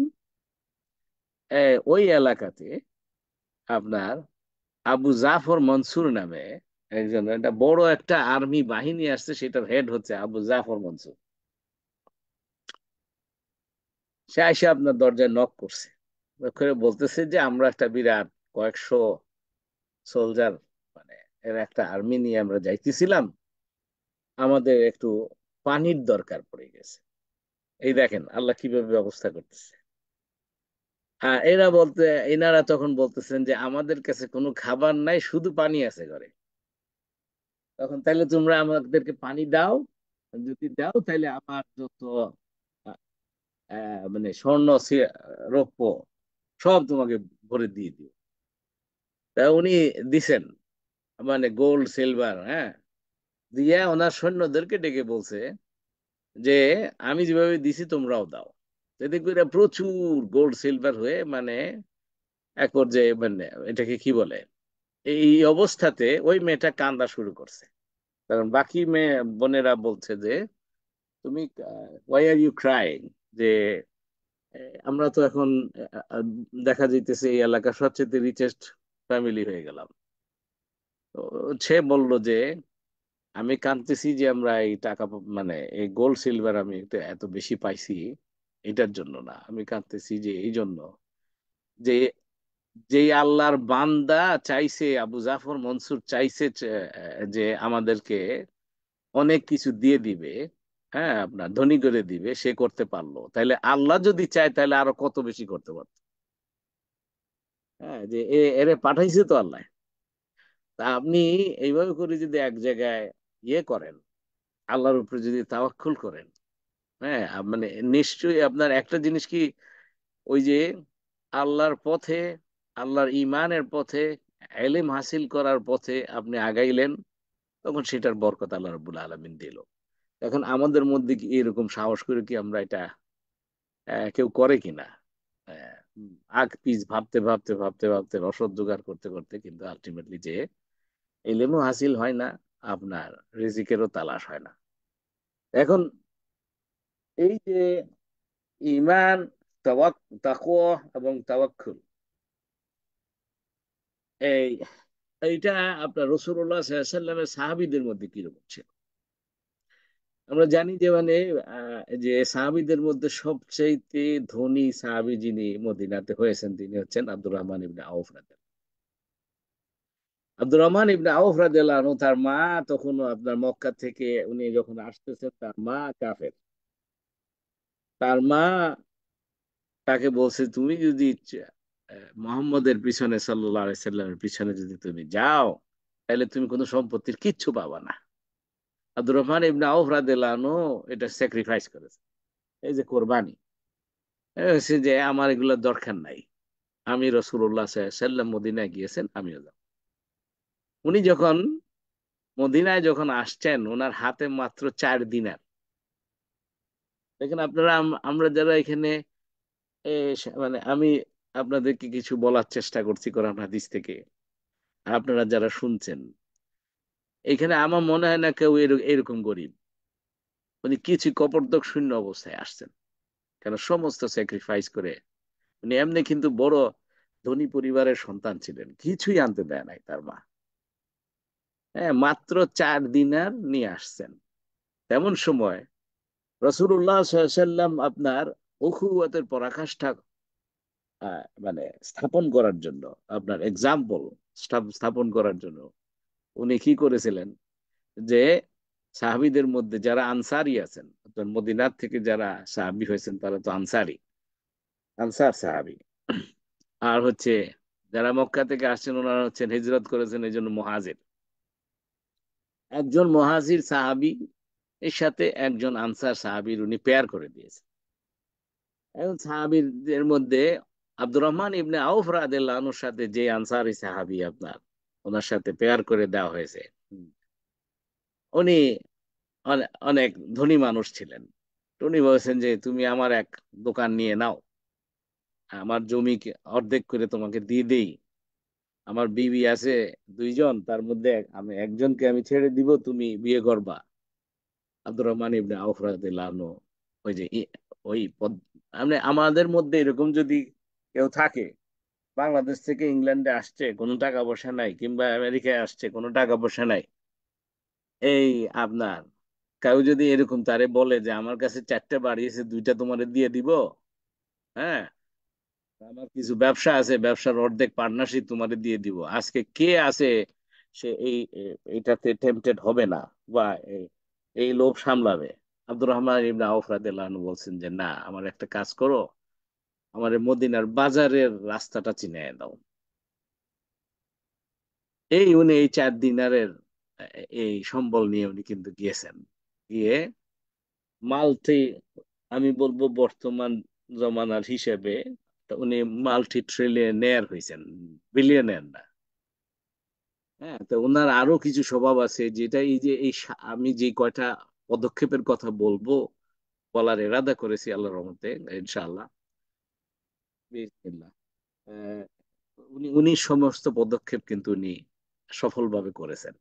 ওই এলাকাতে আপনার আবু জাফর মনসুর নামে একজন, একটা বড় একটা আর্মি বাহিনী আসছে, সেটার হেড হচ্ছে আবু জাফর মনসুর। সে আইসা আপনার দরজায় নক করছে, knock করে বলতেছে যে আমরা একটা বিরাট কয়েকশো সোলজার, মানে এর একটা আর্মি নিয়ে আমরা যাইতেছিলাম, আমাদের একটু পানির দরকার পড়ে গেছে। এই দেখেন আল্লাহ কিভাবে ব্যবস্থা করতেছে। এরা বলতে, এনারা তখন বলতেছেন যে আমাদের কাছে কোনো খাবার নাই, শুধু পানি আছে ঘরে। তখন তাইলে তোমরা আমাদেরকে পানি দাও, যদি দাও তাহলে আমার যত আহ, মানে স্বর্ণ রৌপ্য সব তোমাকে ভরে দিয়ে দিও। তা উনি দিছেন, মানে গোল্ড সিলভার, হ্যাঁ, দিয়া ওনার সৈন্যদেরকে ডেকে বলছে যে আমি যেভাবে দিছি তোমরাও দাও। এতে করে প্রচুর গোল্ড সিলভার হয়ে মানে এক পর্যায়ে মানে এটাকে কি বলে, এই অবস্থাতে ওই মেয়েটা কান্দা শুরু করছে। কারণ বাকি মেয়ে বোনেরা বলছে যে তুমি ওয়াই আর ইউ ক্রাইং, যে আমরা তো এখন আহ, দেখা যাইতেছে এই এলাকার সবচেয়ে রিচেস্ট ফ্যামিলি হয়ে গেলাম। তো সে বলল যে আমি কাঁদতেছি যে আমরা এই টাকা মানে এই গোল্ড সিলভার আমি তো এত বেশি পাইছি, এটার জন্য না, আমি কাঁদতেছি যে এই জন্য যে যেই আল্লাহর বান্দা চাইছে, আবু জাফর মনসুর চাইছে যে আমাদেরকে অনেক কিছু দিয়ে দিবে, হ্যাঁ আপনার ধনী করে দিবে, সে করতে পারলো, তাইলে আল্লাহ যদি চায় তাহলে আরো কত বেশি করতে পারতো। হ্যাঁ, যে এরে পাঠাইছে তো আল্লাহ। তা আপনি এইভাবে করে যদি এক জায়গায় ইয়ে করেন, আল্লাহর উপরে যদি তাওয়াক্কুল করেন, হ্যাঁ মানে নিশ্চয়ই আপনার একটা জিনিস কি, ওই যে আল্লাহর পথে, আল্লাহর ইমানের পথে, এলেম হাসিল করার পথে আপনি আগাইলেন, তখন সেটার বরকত আল্লাহ রাব্বুল আলামিন দিল। এখন আমাদের মধ্যে কি এরকম সাহস করে কি আমরা এটা কেউ করে কিনা? আগ পিছ ভাবতে ভাবতে ভাবতে ভাবতে রসদ জোগাড় করতে করতে কিন্তু আলটিমেটলি যে এলেমও হাসিল হয় না, আপনার রিজিকেরও তালাশ হয় না। এখন এই যে ইমান, তাকওয়া এবং তাওয়াক্কুল, এই এইটা আপনার রাসূলুল্লাহ সাল্লাল্লাহু আলাইহি ওয়াসাল্লামের সাহাবীদের মধ্যে কিরকম ছিল? আমরা জানি যে মানে যে সাহাবীদের মধ্যে সবচেয়ে ধনী সাহাবী যিনি মদিনাতে হয়েছেন তিনি হচ্ছেন আব্দুর রহমান ইবনে আউফ রাদিয়াল্লাহু। আব্দুর রহমান ইবনে আউফ রাদিয়াল্লাহু আনহু, তার মা তখন আপনার মক্কা থেকে উনি যখন আসতেছেন, তার মা কাফের। তার মা তাকে বলছে তুমি যদি মোহাম্মদের পিছনে, সাল্লাল্লাহু আলাইহি সাল্লামের পিছনে যদি তুমি যাও, তাহলে তুমি কোনো সম্পত্তির কিচ্ছু পাবা না। আব্দুর রহমান ইবনে আউফ রাদিয়াল্লাহু আনহু এটা স্যাক্রিফাইস করেছে, এই যে কোরবানি। সে যে আমার এগুলোর দরকার নাই, আমি রাসূলুল্লাহ সাল্লাল্লাহু আলাইহি সাল্লাম মদিনায় গিয়েছেন, আমিও যাব। উনি যখন মদিনায় যখন আসছেন, ওনার হাতে মাত্র 4 দিনার। দেখেন আপনারা, আমরা যারা এখানে মানে আমি আপনাদেরকে কিছু বলার চেষ্টা করছি কোরআন হাদিস থেকে, আর আপনারা যারা শুনছেন, এখানে আমার মনে হয় না কেউ এরকম গরিব। উনি কিছু কপর্দক শূন্য অবস্থায় আসছেন, কেন সমস্ত স্যাক্রিফাইস করে। উনি এমনি কিন্তু বড় ধনী পরিবারের সন্তান ছিলেন, কিছুই আনতে দেয় নাই তার মা। হ্যাঁ, মাত্র 4 দিনার নিয়ে আসছেন। তেমন সময় রাসূলুল্লাহ সাল্লাল্লাহু আলাইহি সাল্লাম আপনার উখুওয়াতের পরাকাষ্ঠা মানে স্থাপন করার জন্য, আপনার এক্সাম্পল স্থাপন করার জন্য উনি কি করেছিলেন, যে সাহাবীদের মধ্যে যারা আনসারি আছেন, আপনার মদিনার থেকে যারা সাহাবী হয়েছেন তারা তো আনসারি, আনসার সাহাবী, আর হচ্ছে যারা মক্কা থেকে আসছেন ওনারা হচ্ছেন হিজরত করেছেন এই জন্য মুহাজির। একজন মুহাজির সাহাবী এর সাথে একজন আনসার সাহাবীর উনি পেয়ার করে দিয়েছেন। এখন সাহাবীদের মধ্যে আব্দুর রহমান ইবনে আউফ রাদিয়াল্লাহু আনহুর সাথে যে আনসারী সাহাবী আপনার ওনার সাথে পেয়ার করে দেওয়া হয়েছে, উনি অনেক ধনী মানুষ ছিলেন। তো উনি বলেছেন যে তুমি আমার এক দোকান নিয়ে নাও, আমার জমি অর্ধেক করে তোমাকে দিয়ে দেই, আমার বিবি আছে দুইজন, তার মধ্যে আমি একজনকে আমি ছেড়ে দিব, তুমি বিয়ে করবা। আব্দুর রহমান ইবনে আউফ রাদিয়াল্লাহু আনহু ওই যে ওই মানে আমাদের মধ্যে এরকম যদি কেউ থাকে, বাংলাদেশ থেকে ইংল্যান্ডে আসছে কোনো টাকা পয়সা নাই, কিংবা আমেরিকায় আসছে কোনো টাকা পয়সা নাই, এই আপনার কেউ যদি এরকম তারে বলে যে আমার কাছে 4টা বাড়ি আছে, 2টা তোমারে দিয়ে দিব, হ্যাঁ, আমার কিছু ব্যবসা আছে, ব্যবসার অর্ধেক পার্টনারশিপ তোমারে দিয়ে দিব, আজকে কে আছে সে এইটাতে টেম্পটেড হবে না বা এই এই লোভ সামলাবে? আব্দুর রহমান ইবনে আউফ রাদিয়াল্লাহু আনহু বলছেন যে না, আমার একটা কাজ করো, আমার এই মদিনার বাজারের রাস্তাটা চিনিয়ে দাও। এই উনি এই 4 দিনারের এই সম্বল নিয়ে উনি কিন্তু গিয়েছেন, গিয়ে মাল্টি, আমি বলবো বর্তমান জমানার হিসেবে তা উনি মাল্টি ট্রিলিয়নেয়ার হয়েছেন, বিলিয়নেয়ার না। হ্যাঁ, তো ওনার আরো কিছু স্বভাব আছে যেটা এই যে আমি যে কয়টা পদক্ষেপের কথা বলবো, বলার ইরাদা করেছি আল্লাহর রহমতে, ইনশাআল্লাহ বিসমিল্লাহ। আহ, উনি উনি সমস্ত পদক্ষেপ কিন্তু উনি সফলভাবে করেছেন।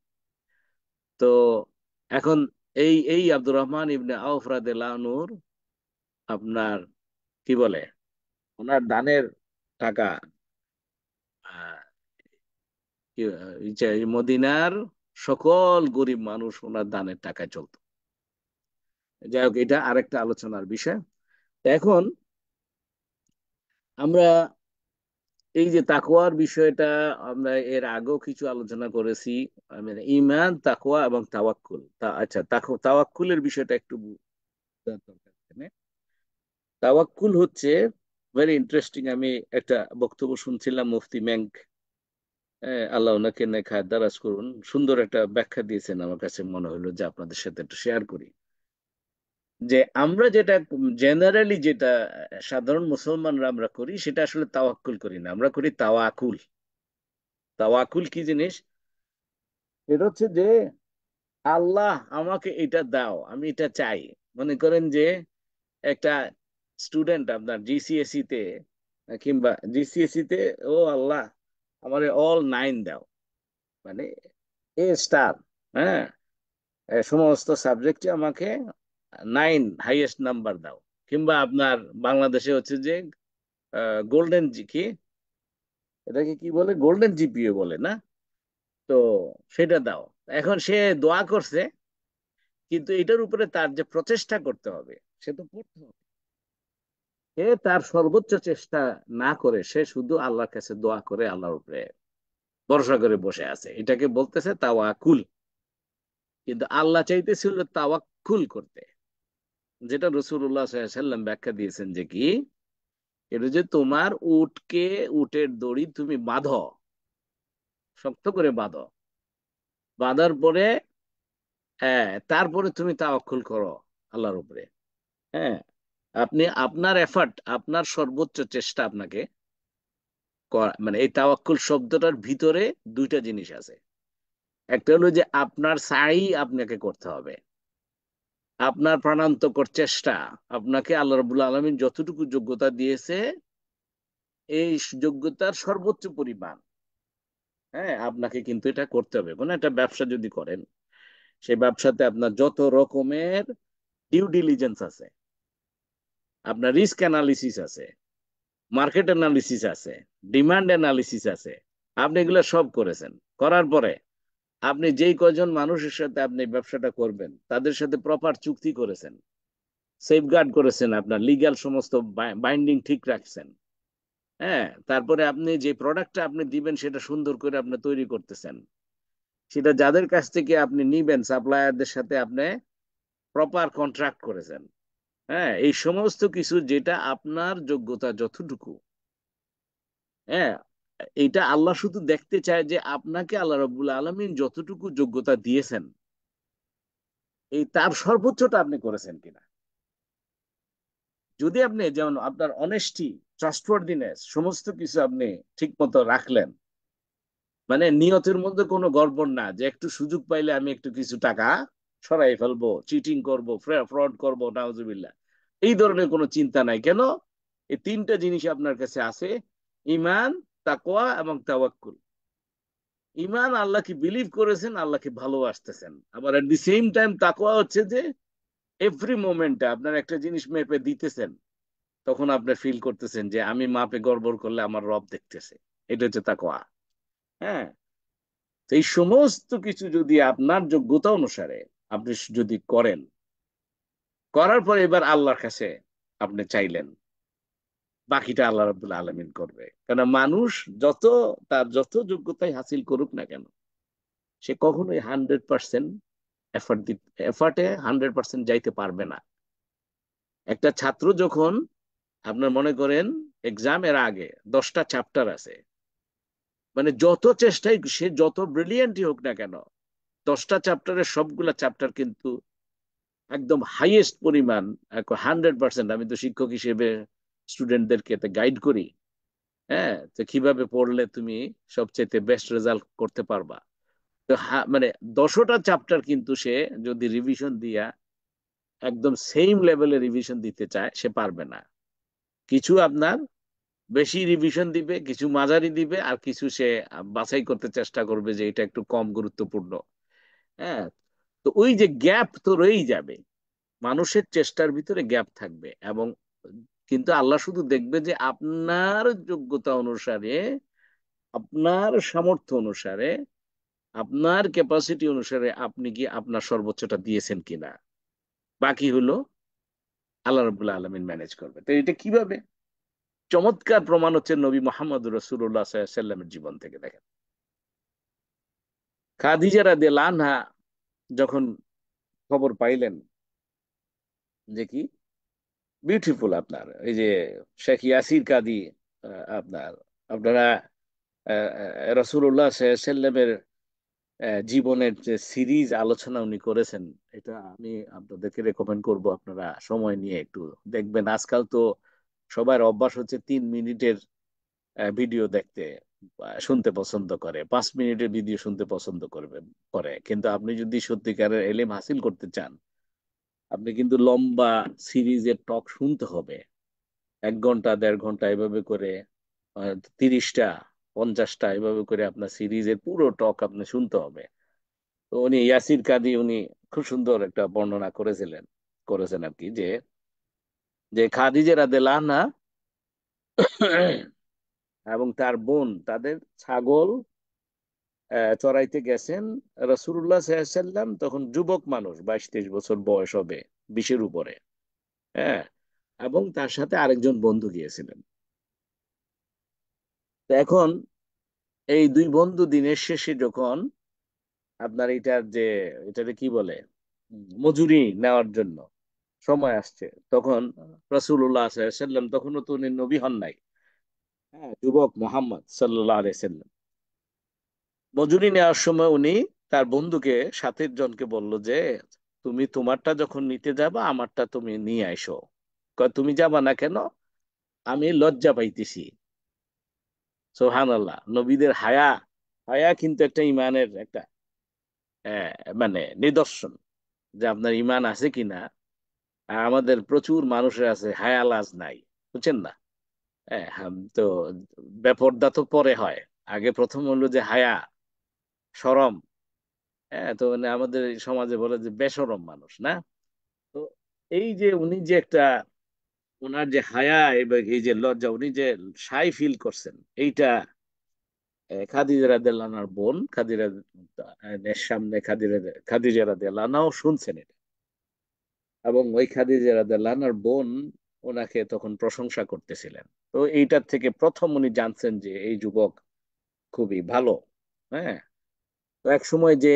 তো এখন এই আব্দুর রহমান ইবনে আউফ রাদিয়াল্লাহু আনহুর আপনার কি বলে, ওনার দানের টাকা, আহ, এই যে এই মদিনার সকল গরিব মানুষ ওনার দানের টাকায় চলতো। যাই হোক, এটা আরেকটা আলোচনার বিষয়। তো এখন আমরা এই যে তাকওয়ার বিষয়টা আমরা এর আগেও কিছু আলোচনা করেছি। মানে ঈমান, তাকওয়া এবং তাওয়াক্কুল। আচ্ছা, তাওয়াক্কুলের বিষয়টা একটু বোঝার দরকার এখানে। তাওয়াক্কুল হচ্ছে ভেরি ইন্টারেস্টিং। আমি একটা বক্তব্য শুনছিলাম মুফতি মেঙ্ক, আল্লাহ ওনাকে নেক দারাজ করুন, সুন্দর একটা ব্যাখ্যা দিয়েছেন, আমার কাছে মনে হলো যে আপনাদের সাথে একটু শেয়ার করি। যে আমরা যেটা জেনারেলি যেটা সাধারণ মুসলমানরা আমরা করি সেটা আসলে তাওয়াক্কুল করি না, আমরা করি তাওয়াকুল। তাওয়াকুল কি জিনিস? এটা হচ্ছে যে আল্লাহ আমাকে এটা দাও, আমি এটা চাই। মনে করেন যে একটা স্টুডেন্ট আপনার জিসিএসসি তে, কিংবা জিসিএসসি তে, ও আল্লাহ আমারে অল 9 দাও, মানে A স্টার, হ্যাঁ, সমস্ত সাবজেক্টে আমাকে 9 হাইয়েস্ট নাম্বার দাও। কিংবা আপনার বাংলাদেশে হচ্ছে যে গোল্ডেন জি কি, এটাকে কি বলে, গোল্ডেন জিপিএ বলে না? তো সেটা দাও। এখন সে দোয়া করছে, কিন্তু এটার উপরে তার যে প্রচেষ্টা করতে হবে, সে তো পড়তে হবে। সে তার সর্বোচ্চ চেষ্টা না করে সে শুধু আল্লাহর কাছে দোয়া করে আল্লাহর উপরে ভরসা করে বসে আছে, এটাকে বলতেছে তাওয়াকুল। কিন্তু আল্লাহ চাইতেছিল তাওয়াক্কুল করতে, যেটা রাসূলুল্লাহ সাল্লাল্লাহু আলাইহি সাল্লাম ব্যাখ্যা দিয়েছেন যে কি, এটা যে তোমার উটকে, উটের দড়ি তুমি বাঁধো, শক্ত করে বাঁধো, বাঁধার পরে, হ্যাঁ, তারপরে তুমি তাওয়াক্কুল করো আল্লাহর উপরে। হ্যাঁ, আপনি আপনার এফার্ট, আপনার সর্বোচ্চ চেষ্টা আপনাকে মানে এই তাওয়াক্কুল শব্দটার ভিতরে 2টা জিনিস আছে। একটা হলো যে আপনার সাই আপনাকে করতে হবে, আপনার প্রাণান্তকর চেষ্টা, আপনাকে আল্লাহ রাব্বুল আলামিন যতটুকু যোগ্যতা দিয়েছে এই যোগ্যতার সর্বোচ্চ পরিমাণ, হ্যাঁ, আপনাকে কিন্তু এটা করতে হবে। কোনো একটা ব্যবসা যদি করেন, সেই ব্যবসাতে আপনার যত রকমের ডিউ ডিলিজেন্স আছে, আপনার রিস্ক অ্যানালিসিস আছে, মার্কেট অ্যানালিসিস আছে, ডিমান্ড অ্যানালিসিস আছে, আপনি এগুলো সব করেছেন। করার পরে আপনি যেই কয়জন মানুষের সাথে আপনি ব্যবসাটা করবেন তাদের সাথে প্রপার চুক্তি করেছেন, সেফগার্ড করেছেন, আপনার লিগ্যাল সমস্ত বাইন্ডিং ঠিক রাখছেন। হ্যাঁ, তারপরে আপনি যে প্রোডাক্টটা আপনি দিবেন সেটা সুন্দর করে আপনি তৈরি করতেছেন, সেটা যাদের কাছ থেকে আপনি নিবেন সাপ্লায়ারদের সাথে আপনি প্রপার কন্ট্রাক্ট করেছেন। হ্যাঁ, এই সমস্ত কিছু যেটা আপনার যোগ্যতা যতটুকু, হ্যাঁ, এটা আল্লাহ শুধু দেখতে চায় যে আপনাকে আল্লাহ রাব্বুল আলামিন যতটুকু যোগ্যতা দিয়েছেন, এই তার সর্বোচ্চটা আপনি করেছেন কিনা। যদি আপনি যেমন আপনার অনেস্টি, ট্রাস্টওয়ার্দিনেস, সমস্ত কিছু আপনি ঠিক মতো রাখলেন, মানে নিয়তের মধ্যে কোনো গড়বড় না যে একটু সুযোগ পাইলে আমি একটু কিছু টাকা সরাই ফেলবো, চিটিং করব, ফ্রড করব, নাউজুবিল্লাহ, এই ধরনের কোনো চিন্তা নাই কেন। এই তিনটা জিনিস আপনার কাছে আছে: ইমান, তাকওয়া এবং তাওয়াক্কুল। ইমান, আল্লাহকে বিলিভ করেছেন, আল্লাহকে ভালোবাসতেছেন। আবার এট দি সেম টাইম তাকওয়া হচ্ছে যে এভরি মোমেন্টে আপনার একটা জিনিস মেপে দিতেছেন, তখন আপনি ফিল করতেছেন যে আমি মাপে গড়বড় করলে আমার রব দেখতেছে। এটা হচ্ছে তাকওয়া। হ্যাঁ, তো এই সমস্ত কিছু যদি আপনার যোগ্যতা অনুসারে আপনি যদি করেন, করার পর এবার আল্লাহর কাছে আপনি চাইলেন, বাকিটা আল্লাহ রাব্বুল আলামিন করবে। কেন মানুষ যত তার যত যোগ্যতাই হাসিল করুক না কেন, সে কখনোই 100% এফার্টে 100% যাইতে পারবে না। একটা ছাত্র যখন, আপনার মনে করেন এক্সামের আগে 10টা চ্যাপ্টার আছে, মানে যত চেষ্টাই সে যত ব্রিলিয়েন্টই হোক না কেন, 10টা চ্যাপ্টারের সবগুলা চ্যাপ্টার কিন্তু একদম হাইয়েস্ট পরিমাণ, 100%। আমি তো শিক্ষক হিসেবে স্টুডেন্টদেরকে গাইড করি। হ্যাঁ, তো কিভাবে পড়লে তুমি সবচেয়ে বেস্ট রেজাল্ট করতে পারবা। তো মানে 10টা চ্যাপ্টার কিন্তু সে যদি রিভিশন দিয়া একদম সেম লেভেলে রিভিশন দিতে চায়, সে পারবে না। কিছু আপনার বেশি রিভিশন দিবে, কিছু মাঝারি দিবে, আর কিছু সে বাছাই করতে চেষ্টা করবে যে এটা একটু কম গুরুত্বপূর্ণ। হ্যাঁ, তো ওই যে গ্যাপ তো রয়েই যাবে, মানুষের চেষ্টার ভিতরে গ্যাপ থাকবে। এবং কিন্তু আল্লাহ শুধু দেখবে যে আপনার যোগ্যতা অনুসারে, আপনার সামর্থ্য অনুসারে, আপনার ক্যাপাসিটি অনুসারে আপনি কি আপনার সর্বোচ্চটা দিয়েছেন কিনা। বাকি হলো আল্লাহ রাব্বুল আলামিন ম্যানেজ করবে। তো এটা কিভাবে, চমৎকার প্রমাণ হচ্ছে নবী মোহাম্মদ রাসূলুল্লাহ সাল্লাল্লাহু আলাইহি সাল্লামের জীবন থেকে দেখেন। খাদিজা রাদিয়াল্লাহু আনহা যখন খবর পাইলেন যে কি বিউটিফুল, আপনার এই যে শেখ ইয়াসির কাদি, আপনার আপনারা রাসূলুল্লাহ সাল্লাল্লাহু আলাইহি সাল্লামের জীবনের যে সিরিজ আলোচনা উনি করেছেন, এটা আমি আপনাদেরকে রেকমেন্ড করব, আপনারা সময় নিয়ে একটু দেখবেন। আজকাল তো সবার অভ্যাস হচ্ছে 3 মিনিটের ভিডিও দেখতে, শুনতে পছন্দ করে, 5 মিনিটের ভিডিও শুনতে পছন্দ করে। কিন্তু আপনি যদি সত্যিকারের এলেম হাসিল করতে চান, আপনি কিন্তু লম্বা সিরিজের টক শুনতে হবে। 1 ঘন্টা 1.5 ঘন্টা এভাবে করে, 30টা 50টা এভাবে করে আপনার সিরিজের পুরো টক আপনি শুনতে হবে। তো উনি ইয়াসির কাদি উনি খুব সুন্দর একটা বর্ণনা করেছেন আর কি, যে যে খাদিজা রাদিয়াল্লাহু আনহা এবং তার বোন তাদের ছাগল চড়াইতে গেছেন। রাসূলুল্লাহ সাল্লাল্লাহু আলাইহি সাল্লাম তখন যুবক মানুষ, 22-23 বছর বয়স হবে, 20-এর উপরে। হ্যাঁ, এবং তার সাথে আরেকজন বন্ধু গিয়েছিলেন। তো এখন এই দুই বন্ধু দিনের শেষে যখন আপনার এটার যে এটাকে কি বলে, মজুরি নেওয়ার জন্য সময় আসছে, তখন রাসূলুল্লাহ সাল্লাল্লাহু আলাইহি সাল্লাম, তখনও তো উনি নবী হন নাই, হ্যাঁ, যুবক মোহাম্মদ সাল্লাল্লাহু আলাইহি সাল্লাম, মজুরি নেওয়ার সময় উনি তার বন্ধুকে, সাথের জনকে বলল যে তুমি তোমারটা যখন নিতে যাবা, আমারটা তুমি নিয়ে আইসো। কয়, তুমি যাবা না কেন? আমি লজ্জা পাইতেছি। সুবহানাল্লাহ, নবীদের হায়া, হায়া কিন্তু একটা ইমানের একটা আহ, মানে নিদর্শন, যে আপনার ইমান আছে কিনা। আর আমাদের প্রচুর মানুষের আছে হায়া, লাজ নাই, বুঝছেন না? তো বেপরদা তো পরে হয়, আগে প্রথম হলো যে হায়া, শরম। তো মানে আমাদের এই সমাজে বলে যে বেশরম মানুষ না। তো এই যে উনি যে একটা, ওনার যে হায়া এবং এই যে লজ্জা, উনি যে সাই ফিল করছেন, এইটা খাদিজা রাদিয়াল্লাহু আনহার বোন খাদিজা এর সামনে খাদিজা রাদিয়াল্লাহু আনহাও শুনছেন এটা। এবং ওই খাদিজা রাদিয়াল্লাহু আনহার বোন ওনাকে তখন প্রশংসা করতেছিলেন। তো এইটার থেকে প্রথম উনি জানছেন যে এই যুবক খুবই ভালো। হ্যাঁ, তো এক সময় যে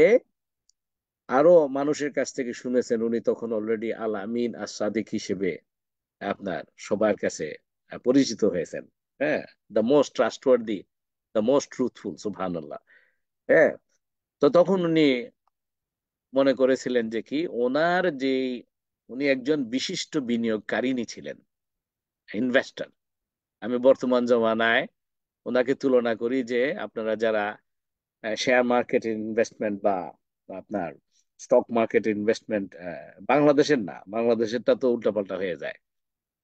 আরো মানুষের কাছ থেকে শুনেছেন, উনি তখন অলরেডি আল আমিন আর সাদিক হিসেবে আপনার সবার কাছে পরিচিত হয়েছেন। হ্যাঁ, the most trustworthy, the most truthful, সুবহানাল্লাহ। হ্যাঁ, তো তখন উনি মনে করেছিলেন যে কি ওনার যে, উনি একজন বিশিষ্ট বিনিয়োগকারিনী ছিলেন, ইনভেস্টর। আমি বর্তমান জমানায় ওনাকে তুলনা করি যে আপনারা যারা শেয়ার মার্কেট ইনভেস্টমেন্ট বা বা আপনার স্টক মার্কেট ইনভেস্টমেন্ট, বাংলাদেশের না, বাংলাদেশেরটা তো উল্টাপাল্টা হয়ে যায়।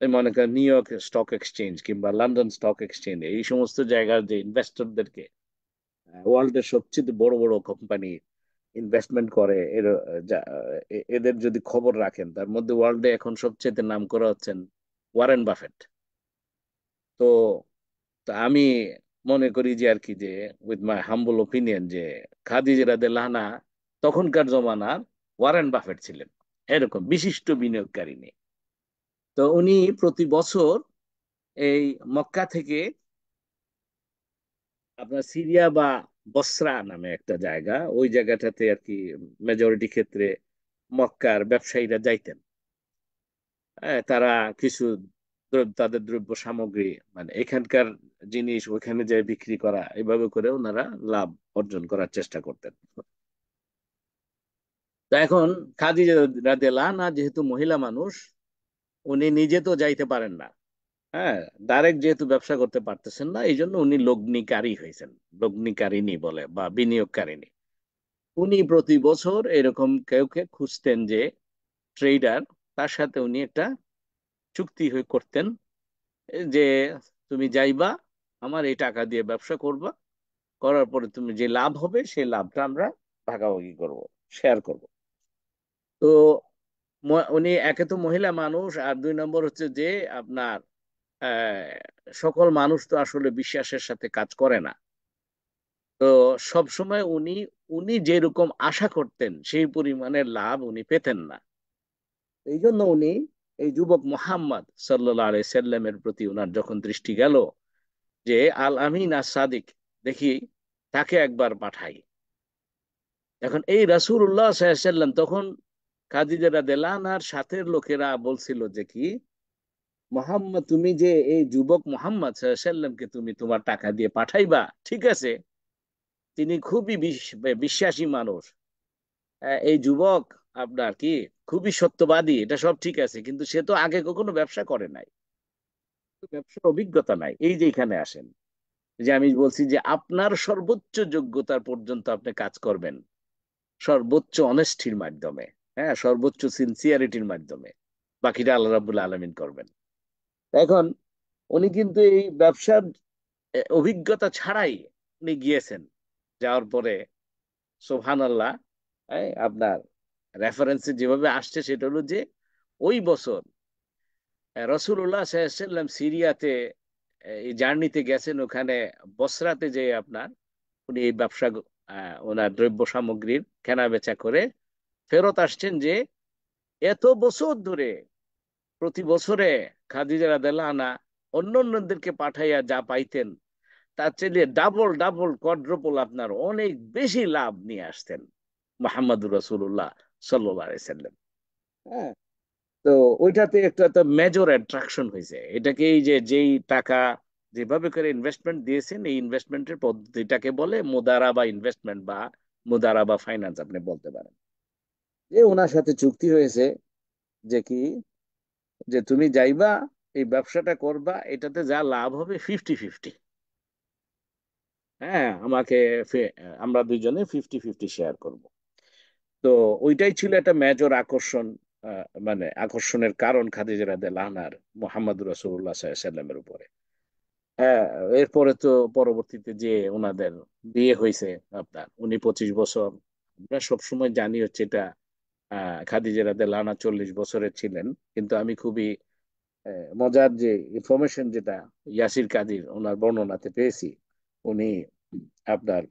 এই মনে করেন নিউ ইয়র্ক স্টক এক্সচেঞ্জ কিংবা লন্ডন স্টক এক্সচেঞ্জ, এই সমস্ত জায়গার যে ইনভেস্টরদেরকে ওয়ার্ল্ডের সবচেয়ে বড় বড় কোম্পানি ইনভেস্টমেন্ট করে এদের যদি খবর রাখেন, তার মধ্যে ওয়ার্ল্ডে এখন সবচেয়ে নাম করা হচ্ছেন ওয়ারেন বাফেট। তো তো আমি মনে করি যে আর কি যে, উইথ মাই হাম্বল ওপিনিয়ন, যে খাদিজা রাদিয়াল্লাহু আনহা তখনকার জমানার ওয়ারেন বাফেট ছিলেন, এরকম বিশিষ্ট বিনিয়োগকারিনী। তো উনি প্রতি বছর এই মক্কা থেকে আপনার সিরিয়া বা বসরা নামে একটা জায়গা, ওই জায়গাটাতে আর কি মেজরিটি ক্ষেত্রে মক্কার ব্যবসায়ীরা যাইতেন। তারা কিছু তাদের দ্রব্য সামগ্রী, মানে এখানকার জিনিস ওইখানে যায় বিক্রি করা, এইভাবে করে ওনারা লাভ অর্জন করার চেষ্টা করতেন। তো এখন খাদিজা রাদিয়াল্লাহু আনহা যেহেতু মহিলা মানুষ, উনি নিজে তো যাইতে পারেন না। হ্যাঁ, ডাইরেক্ট যেহেতু ব্যবসা করতে পারতেছেন না, এই জন্য উনি লগ্নিকারী হয়েছেন, লগ্নিকারিনী বলে বা বিনিয়োগকারিনী। উনি প্রতি বছর এরকম কেউকে খুঁজতেন যে ট্রেডার, তার সাথে উনি একটা চুক্তি হয়ে করতেন যে তুমি যাইবা, আমার এই টাকা দিয়ে ব্যবসা করবা, করার পরে তুমি যে লাভ হবে সেই লাভটা আমরা ভাগাভাগি করব, শেয়ার করব। তো উনি একে তো মহিলা মানুষ, আর দুই নম্বর হচ্ছে যে আপনার সকল মানুষ তো আসলে বিশ্বাসের সাথে কাজ করে না। তো সব সময় উনি উনি যেরকম আশা করতেন সেই পরিমাণের লাভ উনি পেতেন না। এই জন্য উনি এই যুবক মোহাম্মদ সাল্লাল্লাহু আলাইহি সাল্লামের প্রতি উনার যখন দৃষ্টি গেল যে আল আমিন আস সাদিক, দেখি তাকে একবার পাঠাই। এখন এই রাসূলুল্লাহ সাল্লাল্লাহু আলাইহি সাল্লাম তখন খাদিজা রাদিয়াল্লাহু আনহার সাথের লোকেরা বলছিল যে কি, মোহাম্মদ তুমি যে এই যুবক মোহাম্মদ সাল্লাল্লাহু আলাইহি সাল্লামকে তুমি তোমার টাকা দিয়ে পাঠাইবা, ঠিক আছে, তিনি খুবই বিশ্বাসী মানুষ। এই যুবক আপনার কি খুবই সত্যবাদী, এটা সব ঠিক আছে, কিন্তু সে তো আগে কখনো ব্যবসা করে নাই, ব্যবসার অভিজ্ঞতা নাই। এই যে এখানে আসেন, যে আমি বলছি যে আপনার সর্বোচ্চ যোগ্যতার পর্যন্ত আপনি কাজ করবেন সর্বোচ্চ অনেস্টির মাধ্যমে, হ্যাঁ, সর্বোচ্চ সিনসিয়ারিটির মাধ্যমে, বাকিটা আল্লাহ রাব্বুল আলামিন করবেন। এখন উনি কিন্তু এই ব্যবসার অভিজ্ঞতা ছাড়াই উনি গিয়েছেন। যাওয়ার পরে সুবহানাল্লাহ, আপনার রেফারেন্সে যেভাবে আসছে সেটা হলো যে ওই বছর রাসূলুল্লাহ সাল্লাল্লাহু আলাইহি সাল্লাম সিরিয়াতে এই জার্নিতে গেছেন, ওখানে বসরাতে যে আপনার উনি এই ব্যবসা, ওনার দ্রব্য সামগ্রীর কেনা বেচা করে ফেরত আসছেন, যে এত বছর ধরে প্রতি বছরে খাদিজা রাদিয়াল্লাহু আনহা অন্য অন্যদেরকে পাঠাইয়া যা পাইতেন, তার চেয়ে ডাবল ডাবল কোয়াড্রুপল আপনার অনেক বেশি লাভ নিয়ে আসতেন মুহাম্মদুর রাসূলুল্লাহ সাল্লাল্লাহু আলাইহি সাল্লাম। হ্যাঁ, তো ওইটাতে একটা তো মেজর অ্যাট্রাকশন হয়েছে এটাকে, এই যে যেই টাকা যেভাবে করে ইনভেস্টমেন্ট দিয়েছেন, এই ইনভেস্টমেন্টের পদ্ধতিটাকে বলে মুদারাবা ইনভেস্টমেন্ট বা মুদারাবা ফাইন্যান্স আপনি বলতে পারেন। যে ওনার সাথে চুক্তি হয়েছে যে কি, যে তুমি যাইবা, এই ব্যবসাটা করবা, এটাতে যা লাভ হবে 50-50। হ্যাঁ, আমরা দুইজনে 50-50 শেয়ার করব। তো ওইটাই ছিল একটা মেজর আকর্ষণ, মানে আকর্ষণের কারণ খাদিজা রাদিয়াল্লাহু আনহার মুহাম্মদ রাসূলুল্লাহ সাল্লাল্লাহু আলাইহি সাল্লামের উপরে। হ্যাঁ, এরপরে তো পরবর্তীতে যে ওনাদের বিয়ে হয়েছে, আপনার উনি 25 বছর, আমরা সবসময় জানি হচ্ছে এটা খাদিজা রাদিয়াল্লাহু আনহা 40 বছরের ছিলেন। কিন্তু আমি খুবই মজার যে ইনফরমেশন যেটা ইয়াসির কাদির ওনার বর্ণনাতে পেয়েছি, উনি আপনার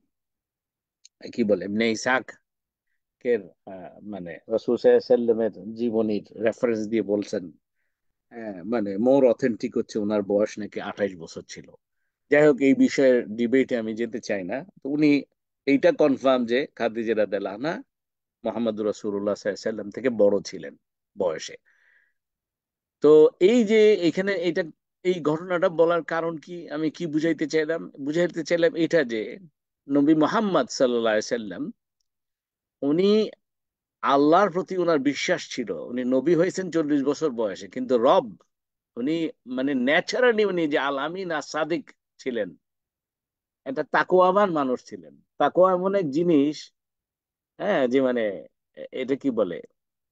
কি বলে ইবনে ইসহাক এর মানে রাসূল সাল্লাল্লাহু আলাইহি সাল্লামের জীবনীর রেফারেন্স দিয়ে বলছেন, মানে মোর অথেন্টিক হচ্ছে ওনার বয়স নাকি 28 বছর ছিল। যাই হোক, এই বিষয়ের ডিবেটে আমি যেতে চাই না। তো উনি এইটা কনফার্ম যে খাদিজা রাদিয়াল্লাহু আনহা মুহাম্মদুর রাসূলুল্লাহ সাল্লাল্লাহু আলাইহি সাল্লাম থেকে বড় ছিলেন বয়সে। তো এই যে এখানে এটা এই ঘটনাটা বলার কারণ কি, আমি কি বুঝাইতে চাইলাম এটা যে নবী মোহাম্মদ সাল্লাল্লাহু আলাইহি সাল্লাম উনি আল্লাহর প্রতি ওনার বিশ্বাস ছিল। উনি নবী হয়েছেন 40 বছর বয়সে, কিন্তু রব উনি মানে ন্যাচারালি উনি যে আল আমিন আর সাদিক ছিলেন, একটা তাকওয়াবান মানুষ ছিলেন। তাকওয়া এমন এক জিনিস, হ্যাঁ, যে মানে এটা কি বলে,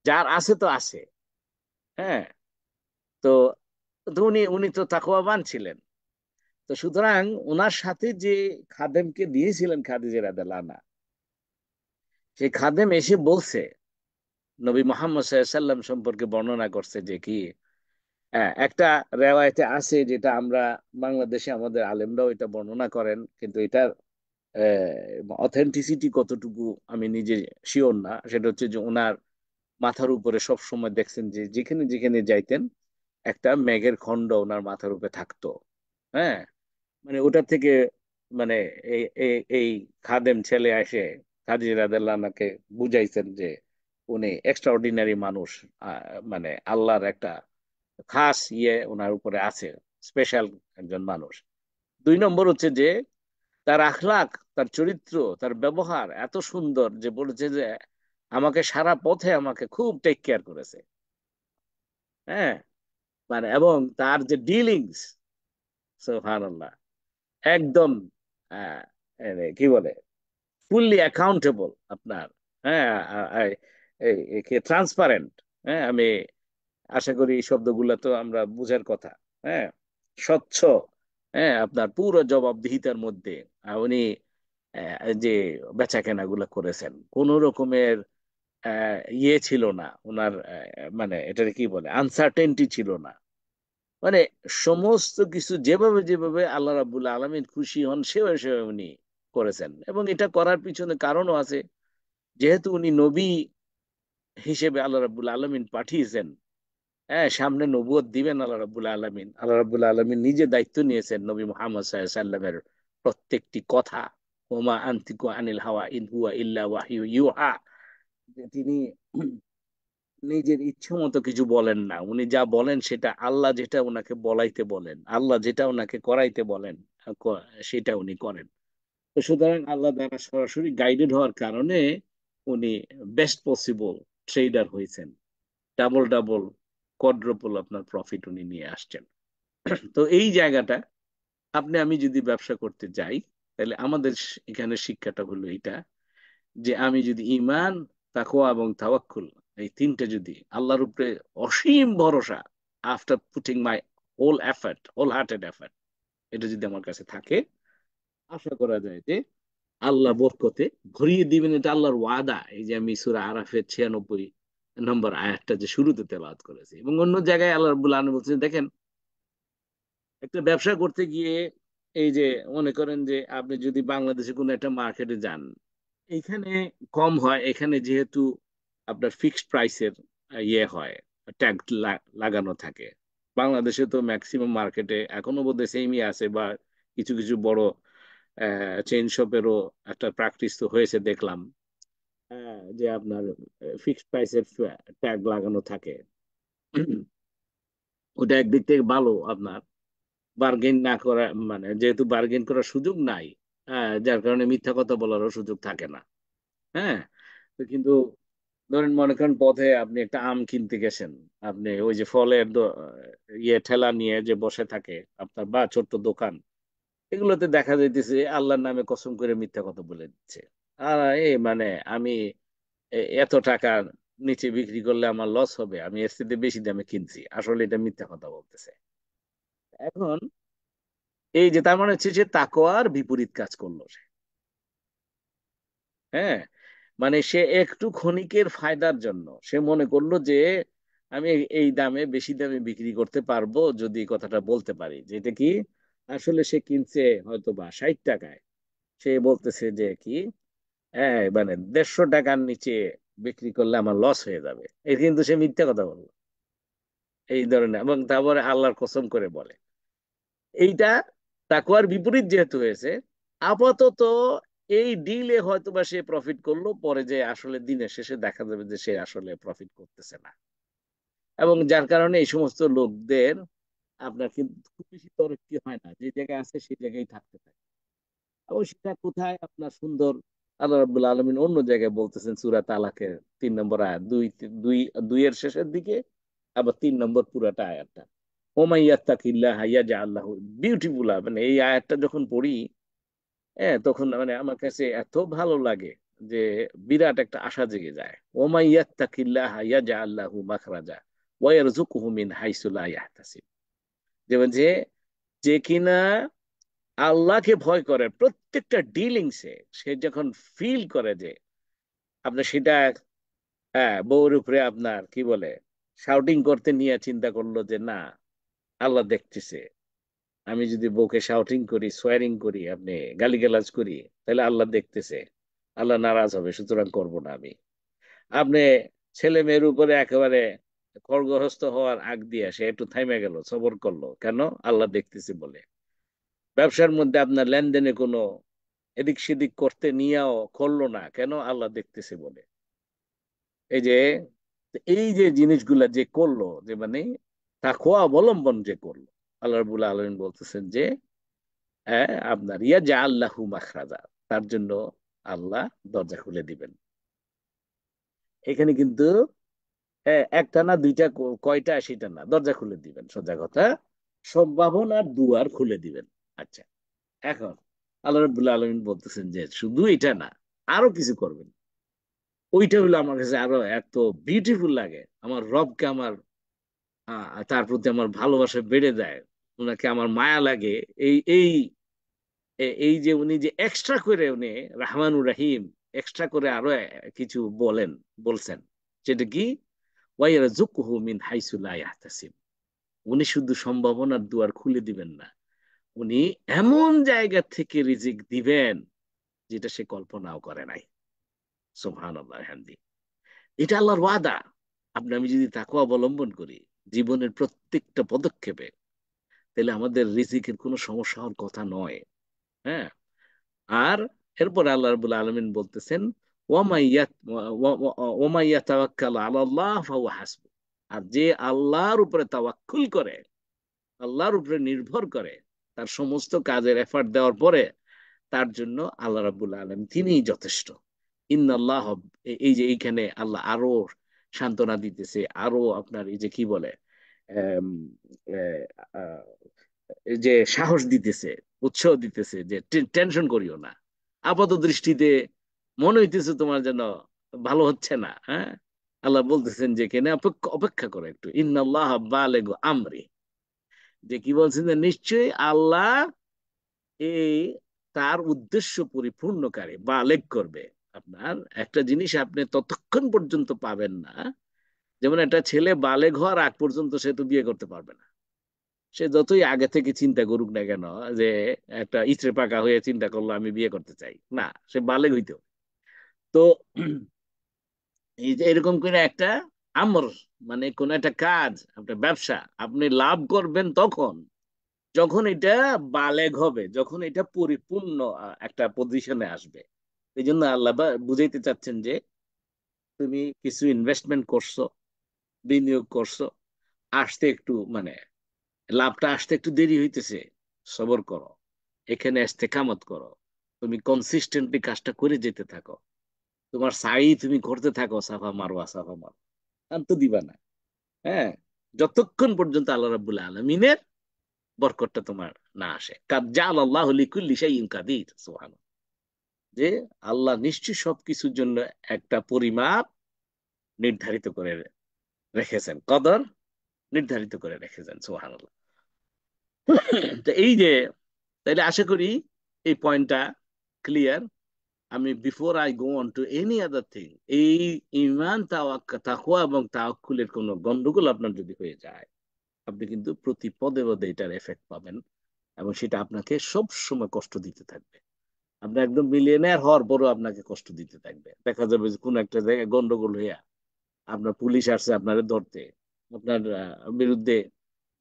যার আছে তো আছে। হ্যাঁ, তো তো উনি উনি তো তাকওয়াবান ছিলেন। তো সুতরাং ওনার সাথে যে খাদেমকে দিয়েছিলেন খাদিজা রাদিয়াল্লাহু আনহা, সেই খাদেম এসে বলছে, নবী মোহাম্মদ সাল্লাল্লাহু আলাইহি সাল্লাম সম্পর্কে বর্ণনা করছে যে কি, হ্যাঁ, একটা রেওয়ায়েতে আছে যেটা আমরা বাংলাদেশে আমাদের আলেমরাও এটা বর্ণনা করেন, কিন্তু এটার অথেন্টিসিটি কতটুকু আমি নিজে শিওর না। সেটা হচ্ছে যে ওনার মাথার উপরে সব সময় দেখছেন যে যেখানে যেখানে যাইতেন একটা মেঘের খণ্ড ওনার মাথার উপরে থাকতো। হ্যাঁ, মানে ওটা থেকে মানে এই এই এই খাদেম ছেলে এসে খাদিজা রাদিয়াল্লাহু আনহাকে বুঝাইছেন যে উনি এক্সট্রা অর্ডিনারি মানুষ। মানে আল্লাহর একটা খাস ইয়ে ওনার উপরে আছে, স্পেশাল একজন মানুষ। 2 নম্বর হচ্ছে যে তার আখলাক, তার চরিত্র, তার ব্যবহার এত সুন্দর যে বলেছে যে আমাকে সারা পথে আমাকে খুব টেক কেয়ার করেছে। হ্যাঁ, মানে এবং তার যে ডিলিংস, সুবহানাল্লাহ, একদম আহ, কি বলে, ফুললি অ্যাকাউন্টেবল আপনার। হ্যাঁ, ট্রান্সপারেন্ট। হ্যাঁ, আমি আশা করি এই শব্দগুলো তো আমরা বুঝার কথা। হ্যাঁ, স্বচ্ছ। হ্যাঁ, আপনার পুরো জবাবদিহিতার মধ্যে উনি যে বেচা কেনাগুলো করেছেন, কোন রকমের ইয়ে ছিল না ওনার, মানে এটা কি বলে, আনসার্টেনটি ছিল না। মানে সমস্ত কিছু যেভাবে যেভাবে আল্লাহ রাব্বুল আলামিন খুশি হন সেভাবে সেভাবে উনি করেছেন। এবং এটা করার পিছনে কারণও আছে, যেহেতু উনি নবী হিসেবে আল্লাহ রাব্বুল আলামিন পাঠিয়েছেন। হ্যাঁ, সামনে নবুয়ত দিবেন আল্লাহ রাব্বুল আলামিন। আল্লাহ রাব্বুল আলামিন নিজে দায়িত্ব নিয়েছেন নবী মুহাম্মদ সাল্লাল্লাহু আলাইহি সাল্লামের প্রত্যেকটি কথা, ওমা আনতিকু আনিল হাওয়া ইন হুয়া ইল্লা ওয়াহয়ু ইউহা, যে তিনি নিজের ইচ্ছে মতো কিছু বলেন না। উনি যা বলেন সেটা আল্লাহ যেটা ওনাকে বলাইতে বলেন, আল্লাহ যেটা ওনাকে করাইতে বলেন, সেটা উনি করেন। তো সুতরাং আল্লাহ দ্বারা সরাসরি গাইডেড হওয়ার কারণে উনি বেস্ট পসিবল ট্রেডার হয়েছেন। ডাবল ডাবল কোয়াড্রুপল আপনার প্রফিট উনি নিয়ে আসছেন। তো এই জায়গাটা, আপনি আমি যদি ব্যবসা করতে যাই, তাহলে আমাদের এখানে শিক্ষাটা হলো এটা, যে আমি যদি ঈমান, তাকওয়া এবং তাওয়াক্কুল, এই তিনটে যদি আল্লাহর উপরে অসীম ভরসা, after putting my whole effort, whole hearted effort, এটা যদি আমার কাছে থাকে, আশা করা যায় যে আল্লাহ বরকতে ভরিয়ে দিবেন। এটা আল্লাহর ওয়াদা। এই যে আমি সূরা আরাফের 96 নম্বর আয়াতটা যে শুরুতে তেলাওয়াত করেছি, এবং অন্য জায়গায় আল্লাহ রাব্বুল আলামিন বলছেন, দেখেন, একটা ব্যবসা করতে গিয়ে এই যে মনে করেন যে আপনি যদি বাংলাদেশে কোনো একটা মার্কেটে যান, এইখানে কম হয়, এখানে যেহেতু আপনার ফিক্সড প্রাইসের ইয়ে হয়, ট্যাগ লাগানো থাকে। বাংলাদেশে তো ম্যাক্সিমাম মার্কেটে এখনো বোধহয় সেমই আছে, বা কিছু কিছু বড় চেইন শপেরও একটা প্র্যাকটিস তো হয়েছে দেখলাম। যে আপনার ফিক্সড প্রাইসের ট্যাগ লাগানো থাকে। ওটা একদিক থেকে ভালো আপনার, বার্গেন না করা, মানে যেহেতু বার্গেন করার সুযোগ নাই, যার কারণে মিথ্যা কথা বলারও সুযোগ থাকে না। হ্যাঁ, তো কিন্তু ধরেন মনে করেন পথে আপনি একটা আম কিনতে গেছেন, আপনি ওই যে ফলের ইয়ে ঠেলা নিয়ে যে বসে থাকে আপনার, বা ছোট্ট দোকান, এগুলোতে দেখা যাইতেছে আল্লাহর নামে কসম করে মিথ্যা কথা বলে দিচ্ছে। আর এই মানে আমি এত টাকা নিচে বিক্রি করলে আমার লস হবে, আমি এর চেয়ে বেশি দামে কিনছি, আসলে এটা মিথ্যা কথা বলতেছে। এখন এই যে তার মানে হচ্ছে যে তাকওয়ার বিপরীত কাজ করলো সে। হ্যাঁ, মানে সে একটু ক্ষণিকের ফায়দার জন্য সে মনে করলো যে আমি এই দামে, বেশি দামে বিক্রি করতে পারবো যদি এই কথাটা বলতে পারি, যেটা কি আসলে সে কিনছে হয়তো বা 60 টাকায়, সে বলতেছে যে কি, হ্যাঁ, মানে 150 টাকার নিচে বিক্রি করলে আমার লস হয়ে যাবে। এই কিন্তু সে মিথ্যা কথা বললো এই ধরনের, এবং তারপরে আল্লাহর কসম করে বলে। এইটা তাকওয়ার বিপরীত যেহেতু হয়েছে, আপাতত এই ডিলে হয়তোবা সে প্রফিট করলো, পরে যে আসলে দিনের শেষে দেখা যাবে যে সে আসলে প্রফিট করতেছে না। এবং যার কারণে এই সমস্ত লোকদের আপনার কিন্তু খুব বেশি তরক্কি হয় না, যে জায়গায় আছে সেই জায়গায় থাকতে থাকে। এবং সেটা কোথায় আপনার সুন্দর, আল্লাহ রাব্বুল আলামিন অন্য জায়গায় বলতেছেন সূরা তালাকের 3 নম্বর আয়াত, দুই দুইয়ের শেষের দিকে, আবার 3 নম্বর পুরাটা আয়াতটা, ওমাই ইয়াত্তাকিল্লাহ ইয়াজআল লাহু, বিউটিফুল। মানে এই আয়াতটা যখন পড়ি, হ্যাঁ, তখন মানে আমার কাছে এত ভালো লাগে যে বিরাট একটা আশা জেগে যায়। ওমাই ইয়াত্তাকিল্লাহ ইয়াজআল লাহু মাখরাজা ওয়া ইয়ারযুকহু মিন হাইসু লা ইয়াহতাসিব। যেমন যে, যে কিনা আল্লাহকে ভয় করে প্রত্যেকটা ডিলিংসে, সে যখন ফিল করে যে আপনার সেটা, হ্যাঁ, বউর উপরে আপনার কি বলে শাউটিং করতে নিয়ে চিন্তা করলো যে না, আল্লাহ দেখতেছে, আমি যদি বউকে শাউটিং করি, সোয়ারিং করি, আপনি গালিগালাজ করি, তাহলে আল্লাহ দেখতেছে, আল্লাহ নারাজ হবে, সুতরাং করব না আমি। আপনি ছেলে মেয়ের উপরে একেবারে খড়গহস্ত হওয়ার আগ দিয়ে সে একটু থাইমে গেল, সবর করলো, কেন? আল্লাহ দেখতেছে বলে। ব্যবসার মধ্যে আপনার লেনদেনে কোনো এদিক সেদিক করতে নিয়েও করলো না, কেন? আল্লাহ দেখতেছে বলে। এই যে, এই যে জিনিসগুলা যে করলো, যে মানে তাকওয়া অবলম্বন যে করলো, আল্লাহ রাব্বুল আলামিন বলতেছেন যে, হ্যাঁ, আপনার ইয়া জা আল্লাহু মাখরাজা, তার জন্য আল্লাহ দরজা খুলে দিবেন। এখানে কিন্তু একটা না দুইটা, কয়টা, সেটা না, দরজা খুলে দিবেন, সোজা কথা, সম্ভাবনার দুয়ার খুলে দিবেন। আচ্ছা, এখন আল্লাহ রাব্বুল আলামিন বলতেছেন যে শুধু এটা না, আরো কিছু করবেন। ওইটা হলো আমার কাছে আরো এত বিউটিফুল লাগে, আমার রবকে আমার তার প্রতি আমার ভালোবাসা বেড়ে যায়, ওনাকে আমার মায়া লাগে। এই এই এই যে উনি যে এক্সট্রা করে উনি রাহমানুর রাহিম, এক্সট্রা করে আরো কিছু বলছেন, সেটা কি? ওয়াইয়ারযুকহু মিন হাইসু লা ইয়াহতাসিব। উনি শুধু সম্ভাবনার দুয়ার খুলে দিবেন না, উনি এমন জায়গা থেকে রিজিক দিবেন যেটা সে কল্পনাও করে নাই। সুবহানাল্লাহ হামদি। এটা আল্লাহর ওয়াদা। আপনি আমি যদি তাকে অবলম্বন করি জীবনের প্রত্যেকটা পদক্ষেপে, তাহলে আমাদের রিজিকের কোনো সমস্যা হওয়ার কথা নয়। হ্যাঁ। আর এরপর আল্লাহ রাব্বুল আলামিন বলতেছেন, ওয়া মান ইয়াতাওয়াক্কাল আলাল্লাহ ফাহুয়া হাসবু। আর যে আল্লাহর উপরে তাওয়াক্কুল করে, আল্লাহর উপরে নির্ভর করে, তার সমস্ত কাজের এফার্ট দেওয়ার পরে, তার জন্য আল্লাহ রাব্বুল আলামিন তিনিই যথেষ্ট। ইন্নাল্লাহ, এই যে এইখানে আল্লাহ আরো সান্ত্বনা দিতেছে, আরো আপনার এই যে কি বলে আম, আহ, আহ, এই যে সাহস দিতেছে, উৎসাহ দিতেছে যে টেনশন করিও না। আপাত দৃষ্টিতে মনে হইতেছে তোমার যেন ভালো হচ্ছে না, হ্যাঁ, আল্লাহ বলতেছেন যে কেন অপেক্ষা অপেক্ষা করো একটু, ইন্নাল্লাহ বালিগু আমরি। যে কি বলছেন, যে নিশ্চয়ই আল্লাহ এই তার উদ্দেশ্য পরিপূর্ণকারী, বালেগ করবে। আপনার একটা জিনিস আপনি ততক্ষণ পর্যন্ত পাবেন না, যেমন একটা ছেলে বালেগ হওয়ার আগ পর্যন্ত সে তো বিয়ে করতে পারবে না। সে যতই আগে থেকে চিন্তা করুক না কেন, যে একটা ইচড়ে পাকা হয়ে চিন্তা করলো আমি বিয়ে করতে চাই, না, সে বালেগ হইতে হবে। তো এই যে এরকম করে একটা আমর, মানে কোন একটা কাজ, আপনার ব্যবসা, আপনি লাভ করবেন তখন যখন এটা বালেগ হবে, যখন এটা পরিপূর্ণ একটা পজিশনে আসবে। এই জন্য আল্লাহ বুঝাইতে চাচ্ছেন যে তুমি কিছু ইনভেস্টমেন্ট করছো, বিনিয়োগ করছো, আসতে একটু মানে লাভটা আসতে একটু দেরি হইতেছে, সবর করো, এখানে ইস্তেকামত করো, তুমি কনসিস্টেন্টলি কাজটা করে যেতে থাকো, তোমার সাই তুমি করতে থাকো, সাফা মারোয়া সাফা মারো, শান্ত দিবা না। হ্যাঁ, যতক্ষণ পর্যন্ত আল্লাহ রাব্বুল আলামিনের বরকতটা তোমার না আসে। কাদ জাআলাল্লাহু লিকুল্লি শাইইন কাদির, সুবহানাল্লাহ। যে আল্লাহ নিশ্চয়ই সবকিছুর জন্য একটা পরিমাপ নির্ধারিত করে রেখেছেন, কদর নির্ধারিত করে রেখেছেন, সুবহানাল্লাহ। তো এই যে, তাইলে আশা করি এই পয়েন্টটা ক্লিয়ার। আমি before I go on to any other thing, এই ইমান তাকওয়া এবং তাওয়াক্কুলের কোনো গন্ডগোল আপনার যদি হয়ে যায়, আপনি কিন্তু প্রতি পদে পদে এটার এফেক্ট পাবেন, এবং সেটা আপনাকে সব সময় কষ্ট দিতে থাকবে। আপনি একদম মিলিয়নেয়ার হওয়ার পরও আপনাকে কষ্ট দিতে থাকবে। দেখা যাবে যে কোনো একটা জায়গায় গন্ডগোল হইয়া আপনার পুলিশ আসছে আপনারে ধরতে, আপনার বিরুদ্ধে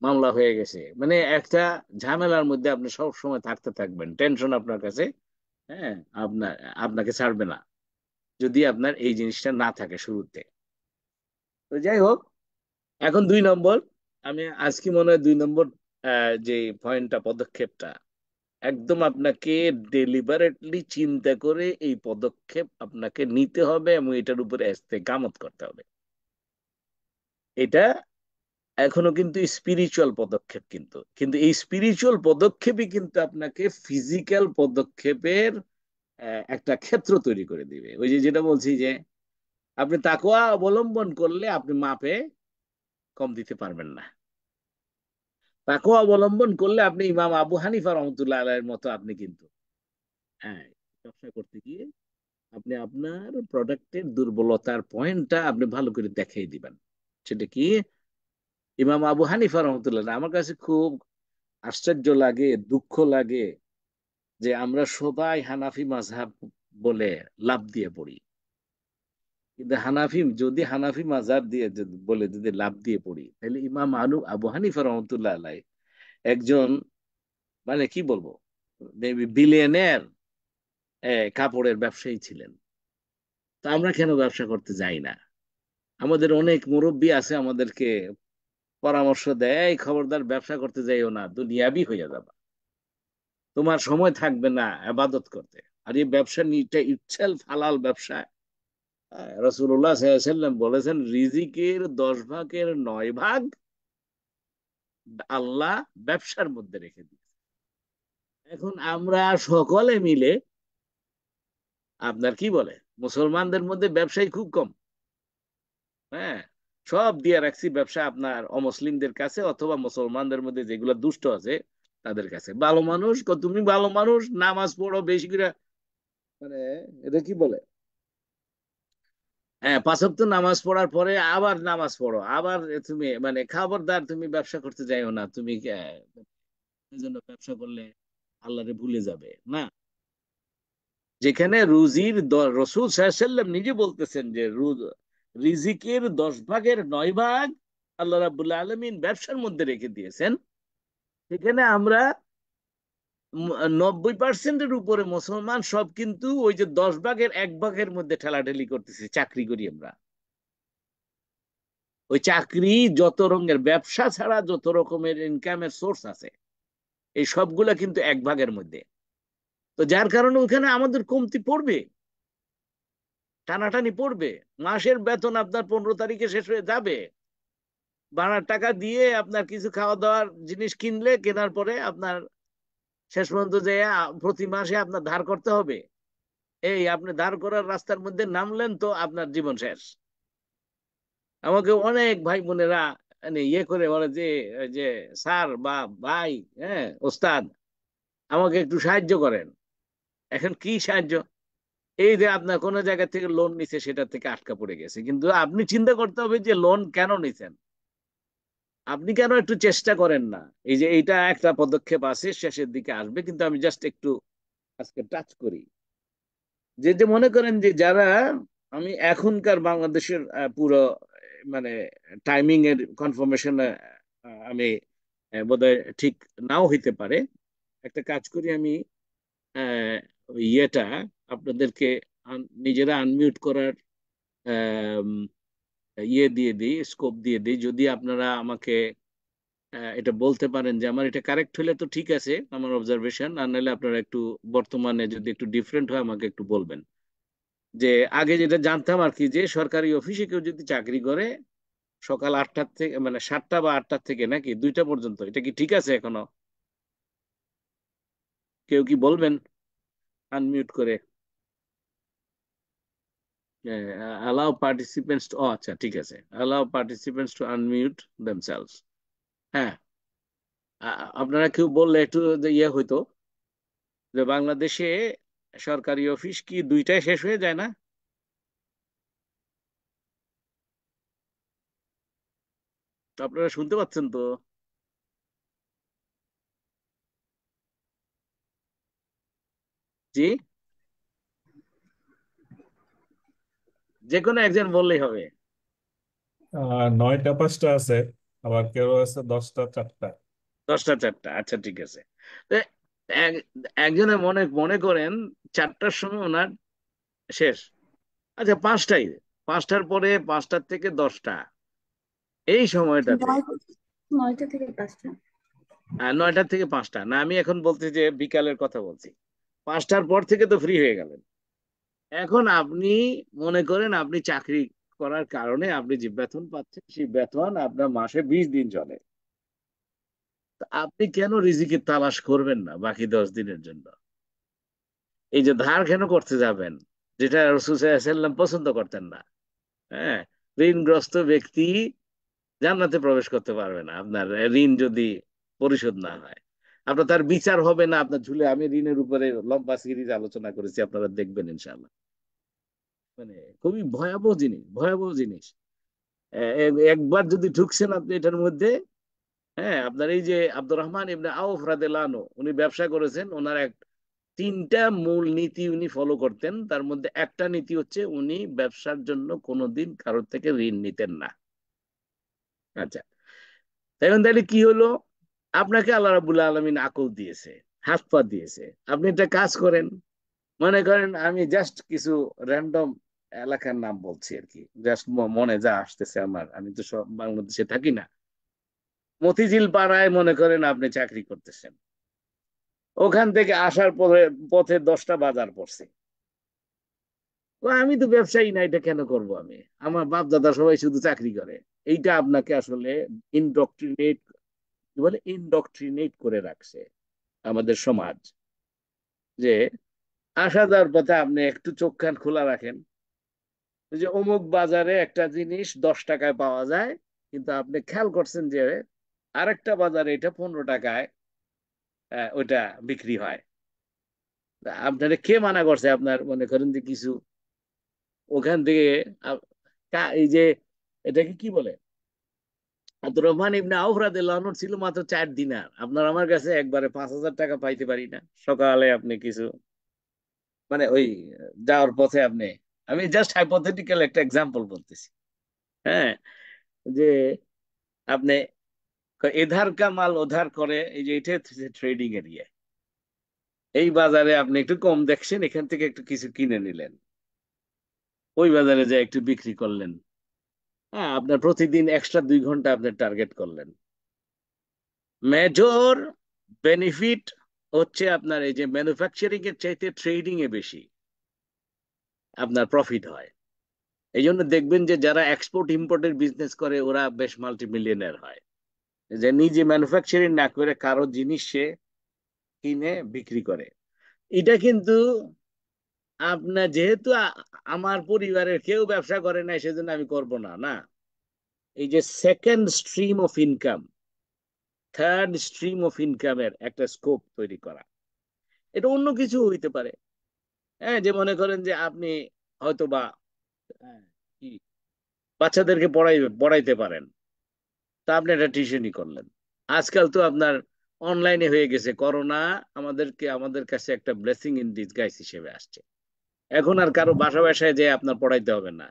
মামলা হয়ে গেছে, মানে একটা ঝামেলার মধ্যে আপনি সব সময় থাকতে থাকবেন, টেনশন আপনার কাছে, হ্যাঁ, আপনার আপনাকে ছাড়বে না, যদি আপনার এই জিনিসটা না থাকে শুরুতে। তো যাই হোক, এখন 2 নম্বর, আমি আজকে মনে হয় 2 নম্বর যে পয়েন্টটা, পদক্ষেপটা একদম আপনাকে ডেলিবারেটলি চিন্তা করে এই পদক্ষেপ আপনাকে নিতে হবে এবং এটার উপরে ইস্তেকামত করতে হবে। এটা এখনো কিন্তু স্পিরিচুয়াল পদক্ষেপ, কিন্তু কিন্তু এই স্পিরিচুয়াল পদক্ষেপই কিন্তু আপনাকে ফিজিক্যাল পদক্ষেপের একটা ক্ষেত্র তৈরি করে দিবে। ওই যে যেটা বলছি যে আপনি তাকওয়া অবলম্বন করলে আপনি মাপে কম দিতে পারবেন না। তাকওয়া অবলম্বন করলে আপনি ইমাম আবু হানিফা রহমতুল্লাহ আলাইহির মতো আপনি কিন্তু, হ্যাঁ, ব্যবসা করতে গিয়ে আপনি আপনার প্রোডাক্টের দুর্বলতার পয়েন্টটা আপনি ভালো করে দেখাই দিবেন। সেটা কি? ইমাম আবু হানিফা রহমতুল্লাহ, আমার কাছে খুব আশ্চর্য লাগে, দুঃখ লাগে যে আমরা সবাই হানাফি মাযহাব বলে লাফ দিয়ে পড়ি। কিন্তু হানাফি মাযহাব দিয়ে বলে যদি লাফ দিয়ে পড়ি, তাহলে ইমাম আবু হানিফা রহমতুল্লাহ আলাই একজন, মানে কি বলবো, বিলিয়নের কাপড়ের ব্যবসায়ী ছিলেন। তো আমরা কেন ব্যবসা করতে যাই না? আমাদের অনেক মুরব্বী আছে, আমাদেরকে পরামর্শ দেয়, "এই খবরদার ব্যবসা করতে যাইও না, দুনিয়াবি হয়ে যাবে, তোমার সময় থাকবে না আবাদত করতে।" আর এই ব্যবসা নিটা ইটসেলফ হালাল ব্যবসা। রাসূলুল্লাহ সাল্লাল্লাহু আলাইহি ওয়াসাল্লাম বলেছেন, রিজিকের 10 ভাগের 9 ভাগ আল্লাহ ব্যবসার মধ্যে রেখে দিয়েছে। এখন আমরা সকলে মিলে, আপনার কি বলে, মুসলমানদের মধ্যে ব্যবসায়ী খুব কম। হ্যাঁ, সব দিয়ে রাখছি ব্যবসা আপনার অমুসলিমদের কাছে, অথবা মুসলমানদের মধ্যে যেগুলো দুষ্ট আছে তাদের কাছে। ভালো মানুষ তুমি ভালো মানুষ, নামাজ পড়ো বেশি করে, মানে এটা কি বলে, হ্যাঁ, 5 ওয়াক্ত নামাজ পড়ার পরে আবার নামাজ পড়ো, আবার তুমি মানে খবরদার তুমি ব্যবসা করতে যাইও না, তুমি এই জন্য ব্যবসা করলে আল্লাহরে ভুলে যাবে না। যেখানে রসূল সাল্লাল্লাহু আলাইহি ওয়াসাল্লাম নিজে বলতেছেন যে রিজিকের 10 ভাগের 9 ভাগ আল্লাহ রাব্বুল আলামিন ব্যবসার মধ্যে রেখে দিয়েছেন, সেখানে আমরা 90%-এর উপরে মুসলমান সব কিন্তু ওই যে 10 ভাগের 1 ভাগের মধ্যে ঠেলাঠেলি করতেছি, চাকরি করি আমরা। ওই চাকরি, যত রঙের ব্যবসা ছাড়া যত রকমের ইনকামের সোর্স আছে, এই সবগুলা কিন্তু 1 ভাগের মধ্যে। তো যার কারণে ওখানে আমাদের কমতি পড়বে, টানাটানি পড়বে। মাসের বেতন আপনার 15 তারিখে শেষ হয়ে যাবে, ভাড়ার টাকা দিয়ে আপনার কিছু খাওয়া দাওয়ার জিনিস কিনলে, কেনার পরে আপনার শেষ পর্যন্ত যে প্রতি মাসে আপনার ধার করতে হবে। এই আপনি ধার করার রাস্তার মধ্যে নামলেন তো আপনার জীবন শেষ। আমাকে অনেক ভাই বোনেরা মানে ইয়ে করে বলে যে, ওই যে স্যার বা ভাই, হ্যাঁ ওস্তাদ, আমাকে একটু সাহায্য করেন। এখন কি সাহায্য? এই যে আপনার কোন জায়গা থেকে লোন নিছে, সেটা থেকে আটকা পড়ে গেছে, কিন্তু আপনি চিন্তা করতে হবে যে লোন কেন নিছেন, আপনি কেন একটু চেষ্টা করেন না? এই যে এইটা একটা পদক্ষেপ আছে, শেষের দিকে আসবে, কিন্তু আমি জাস্ট একটু আজকে টাচ করি। যে যে মনে করেন যে যারা, আমি এখনকার বাংলাদেশের পুরো মানে টাইমিং এর কনফার্মেশন আমি বোধহয় ঠিক নাও হইতে পারে। একটা কাজ করি আমি, আহ, ওই ইয়েটা আপনাদেরকে নিজেরা আনমিউট করার আম, ইয়ে দিয়ে দিই, স্কোপ দিয়ে দিই, যদি আপনারা আমাকে এটা বলতে পারেন যে আমার এটা কারেক্ট হলে তো ঠিক আছে আমার অবজারভেশন, আর নাহলে আপনারা একটু বর্তমানে যদি একটু ডিফারেন্ট হয় আমাকে একটু বলবেন। যে আগে যেটা জানতাম আর কি, যে সরকারি অফিসে কেউ যদি চাকরি করে সকাল 8টার থেকে, মানে 7টা বা 8টার থেকে নাকি 2টা পর্যন্ত, এটা কি ঠিক আছে এখনো? কেউ কি বলবেন আনমিউট করে? অ্যালাউ পার্টিসিপেন্টস, ও আচ্ছা ঠিক আছে, allow participants to unmute themselves. হ্যাঁ, আপনারা কেউ বললে একটু যে ইয়ে হইতো, যে বাংলাদেশে সরকারি অফিস কি 2টায় শেষ হয়ে যায় না? তো আপনারা শুনতে পাচ্ছেন তো? জি, যে কোনো একজন বললেই হবে। 9টা 5টা আছে, আবার কেউ আছে 10টা 4টা। 10টা 4টা, আচ্ছা ঠিক আছে। তো এক- একজনে মনে মনে করেন 4টার সময় ওনার শেষ, আচ্ছা 5টায়, 5টার পরে 5টার থেকে 10টা, এই সময়টাতে, 9 9টা থেকে 5টা। 9টা থেকে 5টা না, আমি এখন বলছি যে বিকালের কথা বলছি। 5টার পর থেকে তো ফ্রি হয়ে গেলেন। এখন আপনি মনে করেন আপনি চাকরি করার কারণে আপনি যে বেতন পাচ্ছেন সেই বেতন আপনার মাসে 20 দিন চলে। তা আপনি কেন রিজিকের তালাশ করবেন না বাকি 10 দিনের জন্য? এই যে ধার কেন করতে যাবেন, যেটা রাসূল সাল্লাল্লাহু আলাইহি ওয়াসাল্লাম পছন্দ করতেন না। হ্যাঁ, ঋণগ্রস্ত ব্যক্তি জান্নাতে প্রবেশ করতে পারবে না আপনার ঋণ যদি পরিশোধ না হয়। আপনার তার বিচার হবে না আপনার ঝুলে। আমি ঋণের উপরে লম্বা সিরিজ আলোচনা করেছি, আপনারা দেখবেন ইনশাআল্লাহ। মানে খুবই ভয়াবহ জিনিস, ভয়াবহ জিনিস। একবার যদি ঢুকছেন আপনি এটার মধ্যে, হ্যাঁ, আপনার এই যে আব্দুর রহমান ইবনে আউফ রাদিয়াল্লাহু আনহু, উনি ব্যবসা করেছেন। ওনার তিনটা মূল নীতি উনি ফলো করতেন। তার মধ্যে একটা নীতি হচ্ছে উনি ব্যবসার জন্য কোনোদিন কারোর থেকে ঋণ নিতেন না। আচ্ছা, এখন তাহলে কি হলো? আপনাকে আল্লাহ রাব্বুল আলামিন আকল দিয়েছে, হাত পা দিয়েছে, আপনি একটা কাজ করেন। মনে করেন আমি জাস্ট কিছু র্যান্ডম এলাকার নাম বলছি আর কি, জাস্ট মনে যা আসতেছে আমার, আমি তো সব বাংলাদেশে থাকি না। মতিঝিল পাড়ায় মনে করেন আপনি চাকরি করতেছেন। ওখান থেকে আসার পরে পথে 10টা বাজার পড়ছে। তো আমি তো ব্যবসায়ী না, এটা কেন করব আমি? আমার বাপ দাদা সবাই শুধু চাকরি করে। এইটা আপনাকে আসলে ইনডক্ট্রিনেট, কি বলে, ইনডক্ট্রিনেট করে রাখছে আমাদের সমাজ। যে আসা যাওয়ার পথে আপনি একটু চোখ কান খোলা রাখেন, যে অমুক বাজারে একটা জিনিস 10 টাকায় পাওয়া যায়, কিন্তু আপনি খেয়াল করছেন যে আরেকটা বাজারে এটা 15 টাকায় ওটা বিক্রি হয়। তা আপনারে কে মানা করছে? আপনার মনে করেন যে কিছু ওখান থেকে আ- এই যে এটাকে কি বলে, আব্দুর রহমান ইবনে আউফ রাদিয়াল্লাহু আনহু ছিল মাত্র 4 দিনার। আপনার আমার কাছে একবারে 5,000 টাকা পাইতে পারি না। সকালে আপনি কিছু, মানে ওই যাওয়ার পথে আপনি, আমি জাস্ট হাইপোথেটিক্যাল একটা এক্সাম্পল বলতেছি। হ্যাঁ, যে আপনি এধার কা মাল ওধার করে, এই যে এটা ট্রেডিং এরিয়া। এই বাজারে আপনি একটু কম দেখছেন, এখান থেকে একটু কিছু কিনে নিলেন, ওই বাজারে যে একটু বিক্রি করলেন। হ্যাঁ, আপনার প্রতিদিন এক্সট্রা 2 ঘন্টা আপনি টার্গেট করলেন। মেজর বেনিফিট হচ্ছে আপনার এই যে ম্যানুফ্যাকচারিং এর চাইতে ট্রেডিং এ বেশি আপনার প্রফিট হয়। এই জন্য দেখবেন যে যারা এক্সপোর্ট ইম্পোর্টের বিজনেস করে ওরা বেশ মাল্টি মিলিয়নার হয়। যে নিজে ম্যানুফ্যাকচারিং না করে কারো জিনিস সে কিনে বিক্রি করে। এটা কিন্তু আপনার যেহেতু আমার পরিবারের কেউ ব্যবসা করে না সেজন্য আমি করব না, না। এই যে second stream of income, third stream of ইনকামের একটা স্কোপ তৈরি করা, এটা অন্য কিছু হইতে পারে। হ্যাঁ, যে মনে করেন যে আপনি হয়তো বা হ্যাঁ, কি বাচ্চাদেরকে পড়াইতে পারেন, তা আপনি একটা টিউশনই করলেন। আজকাল তো আপনার অনলাইনে হয়ে গেছে। করোনা আমাদের কাছে একটা ব্লেসিং ইন ডিসগাইজ হিসেবে আসছে। এখন আর কারো বাসা বাসায় যে আপনার পড়াইতে হবে না।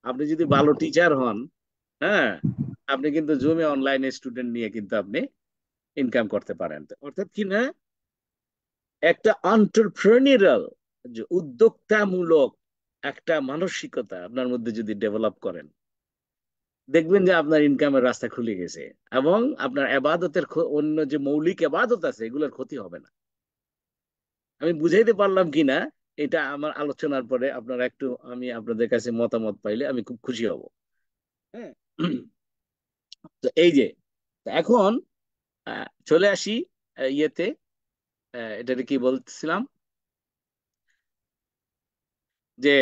আপনি যদি ভালো টিচার হন, হ্যাঁ, আপনি কিন্তু জুমে অনলাইনে স্টুডেন্ট নিয়ে কিন্তু আপনি ইনকাম করতে পারেন। অর্থাৎ কি না, একটা অন্টারপ্রেনিউরাল, যে উদ্যোক্তামূলক একটা মানসিকতা আপনার মধ্যে যদি ডেভেলপ করেন, দেখবেন যে আপনার ইনকামের রাস্তা খুলে গেছে। এবং আপনার আবাদতের অন্য যে মৌলিক আবাদত আছে এগুলোর ক্ষতি হবে না। আমি বুঝাইতে পারলাম কিনা, এটা আমার আলোচনার পরে আপনারা একটু, আমি আপনাদের কাছে মতামত পাইলে আমি খুব খুশি হব। হ্যাঁ, তো এই যে, তো এখন চলে আসি ইয়েতে, এটাকে কি বলতেছিলাম, যে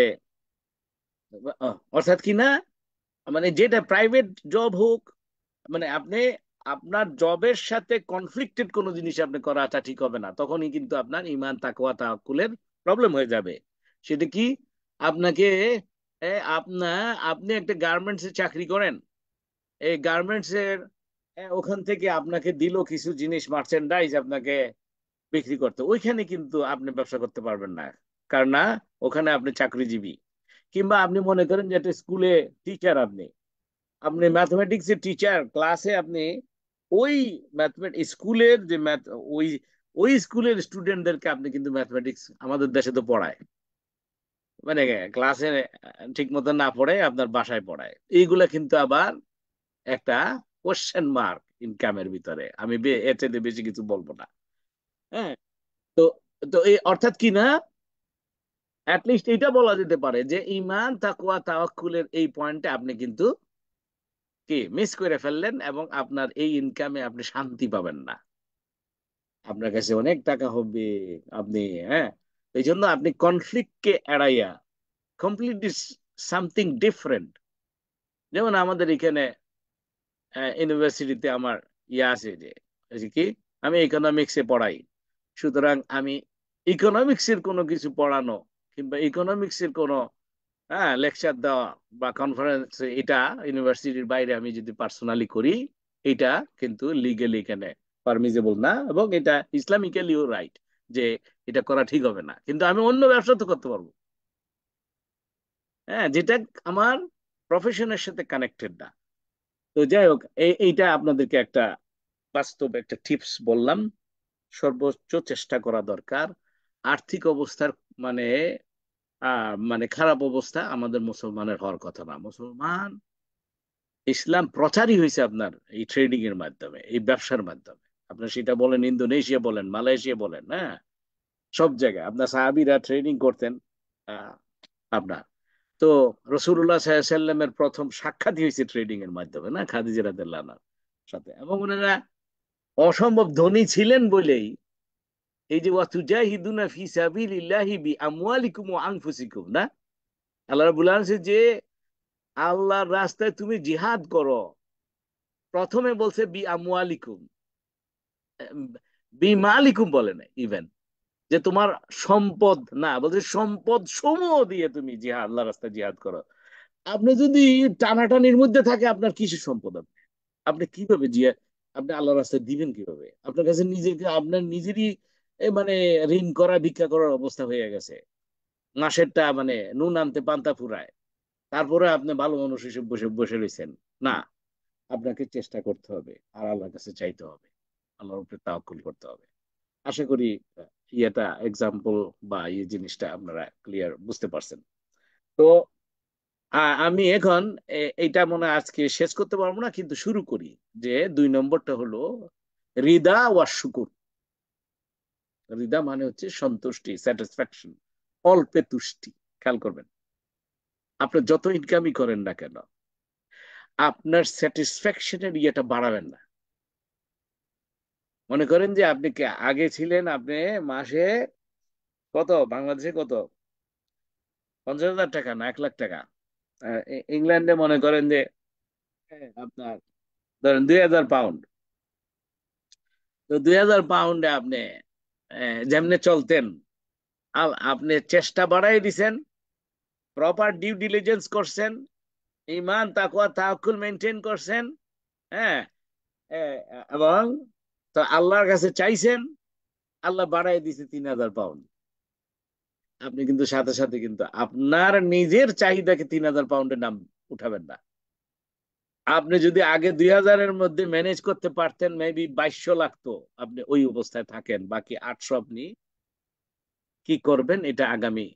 অর্থাৎ কি না, মানে যেটা প্রাইভেট জব হোক, মানে আপনি আপনার জবের সাথে কনফ্লিক্টেড কোনো জিনিস আপনি করাটা ঠিক হবে না। তখনই কিন্তু আপনার ইমান তাকওয়া তাওয়াক্কুলের প্রবলেম হয়ে যাবে। সেটা কি? আপনাকে আপনি একটা গার্মেন্টসে চাকরি করেন। এই গার্মেন্টস এর ওখান থেকে আপনাকে দিল কিছু জিনিস, মার্চেন্ডাইজ আপনাকে বিক্রি করতে, ওইখানে কিন্তু আপনি ব্যবসা করতে পারবেন না। কারণ না, ওখানে আপনি চাকরিজীবী। কিংবা আপনি মনে করেন যে একটা স্কুলে টিচার, আপনি আপনি ম্যাথমেটিক্স এর টিচার, ক্লাসে আপনি ওই ম্যাথমেটিক্স স্কুলের যে ম্যাথ, ওই ওই স্কুলের স্টুডেন্টদেরকে আপনি কিন্তু ম্যাথমেটিক্স আমাদের দেশে তো পড়ায়, মানে ক্লাসে ঠিক মতো না পড়ে আপনার বাসায় পড়ায়। এইগুলা কিন্তু আবার একটা কোশ্চেন মার্ক ইনকামের ভিতরে। আমি এর চাইতে বেশি কিছু বলবো না। হ্যাঁ। তো তো এই অর্থাৎ কি না, অ্যাটলিস্ট এটা বলা যেতে পারে যে ঈমান তাকওয়া তাওয়াক্কুলের এই পয়েন্টে আপনি কিন্তু কি মিস করে ফেললেন, এবং আপনার এই ইনকামে আপনি শান্তি পাবেন না। আপনার কাছে অনেক টাকা হবে, আপনি, হ্যাঁ, এই জন্য আপনি কনফ্লিক্টকে এড়াইয়া কমপ্লিটলি সামথিং ডিফারেন্ট। যেমন আমাদের এখানে ইউনিভার্সিটিতে আমার ইয়ে আছে যে এই যে কি, আমি ইকোনমিক্সে পড়াই, সুতরাং আমি ইকোনমিক্সের কোনো কিছু পড়ানো কিংবা ইকোনমিক্সের কোনো, হ্যাঁ, লেকচার দেওয়া বা কনফারেন্স, এটা ইউনিভার্সিটির বাইরে আমি যদি পার্সোনালি করি, এটা কিন্তু লিগেলি এখানে পারমিজেবল না, এবং এটা ইসলামিক্যালিও রাইট যে এটা করা ঠিক হবে না। কিন্তু আমি অন্য ব্যবসা তো করতে পারবো, হ্যাঁ, যেটা আমার প্রফেশনের সাথে কানেক্টেড না। তো যাই হোক, এইটা আপনাদেরকে একটা বাস্তব একটা টিপস বললাম। সর্বোচ্চ চেষ্টা করা দরকার। আর্থিক অবস্থার মানে মানে খারাপ অবস্থা আমাদের মুসলমানের হওয়ার কথা না। মুসলমান, ইসলাম প্রচারই হয়েছে আপনার এই ট্রেডিং এর মাধ্যমে, এই ব্যবসার মাধ্যমে। আপনার সেটা বলেন ইন্দোনেশিয়া বলেন, মালয়েশিয়া বলেন, হ্যাঁ, সব জায়গায় আপনার সাহাবীরা ট্রেডিং করতেন। আহ, আপনার তো রসুল্লাহ সাল্লামের প্রথম সাক্ষাৎ হয়েছে ট্রেডিং এর মাধ্যমে, না, খাদিজা রাদিয়াল্লাহু আনহার সাথে। এবং ওনারা অসম্ভব ধনী ছিলেন বলেই এই যে ওয়াতুজাহিদুনা ফি সাবিলিল্লাহি বিআমওয়ালিকুম ওয়া আনফুসিকুম, না, আল্লাহ রাব্বুল আলামিন যে আল্লাহর রাস্তায় তুমি জিহাদ করো, প্রথমে বলছে বিআমওয়ালিকুম, বিমালিকুম বলে না ইভেন, যে তোমার সম্পদ না, বলছে সম্পদ সমূহ দিয়ে তুমি জিহাদ, আল্লাহর রাস্তায় জিহাদ করো। আপনি যদি টানাটানির মধ্যে থাকে, আপনার কিসের সম্পদ? আপনি আপনি কিভাবে জিহাদ, আপনি আল্লাহর রাস্তায় দিবেন কিভাবে? আপনার কাছে নিজেকে, আপনার নিজেরই মানে ঋণ করা, ভিক্ষা করার অবস্থা হয়ে গেছে। মাসেরটা মানে নুন আনতে পান্তা ফুরায়, তারপরে আপনি ভালো মানুষ হিসেবে বসে বসে রয়েছেন। না, আপনাকে চেষ্টা করতে হবে আর আল্লাহর কাছে চাইতে হবে, আল্লাহর উপরে তাওয়াক্কুল করতে হবে। আশা করি ইয়েটা এক্সাম্পল বা এই জিনিসটা আপনারা ক্লিয়ার বুঝতে পারছেন। তো আমি এখন এইটা মনে হয় আজকে শেষ করতে পারবো না, কিন্তু শুরু করি। যে 2 নম্বরটা হলো রিদা ওয়া শুকুর। রিদা মানে হচ্ছে সন্তুষ্টি, স্যাটিসফ্যাকশন, অল্পে তুষ্টি। খেয়াল করবেন, আপনি যত ইনকামই করেন না কেন, আপনার স্যাটিসফ্যাকশনের ইয়েটা বাড়াবেন না। মনে করেন যে আপনি আগে ছিলেন, আপনি মাসে কত, বাংলাদেশে কত, 50,000 টাকা না 1 লাখ টাকা। ইংল্যান্ডে মনে করেন যে আপনার ধরেন 2,000 পাউন্ড। তো 2,000 পাউন্ডে আপনি যেমনে চলতেন, আপনি চেষ্টা বাড়াই দিছেন, প্রপার ডিউ ডিলিজেন্স করছেন, ইমান তাকওয়া তাওয়াক্কুল মেনটেন করছেন, হ্যাঁ, এ, এবং তো আল্লাহর কাছে চাইছেন, আল্লাহ বাড়াই দিছে 3,000 পাউন্ড। আপনি কিন্তু সাথে সাথে কিন্তু আপনার নিজের চাহিদাকে 3,000 পাউন্ডের নাম উঠাবেন না। আপনি যদি আগে 2,000-এর মধ্যে ম্যানেজ করতে পারতেন, মেবি 2,200 লাগতো, আপনি ওই অবস্থায় থাকেন, বাকি 800 আপনি কি করবেন এটা আগামী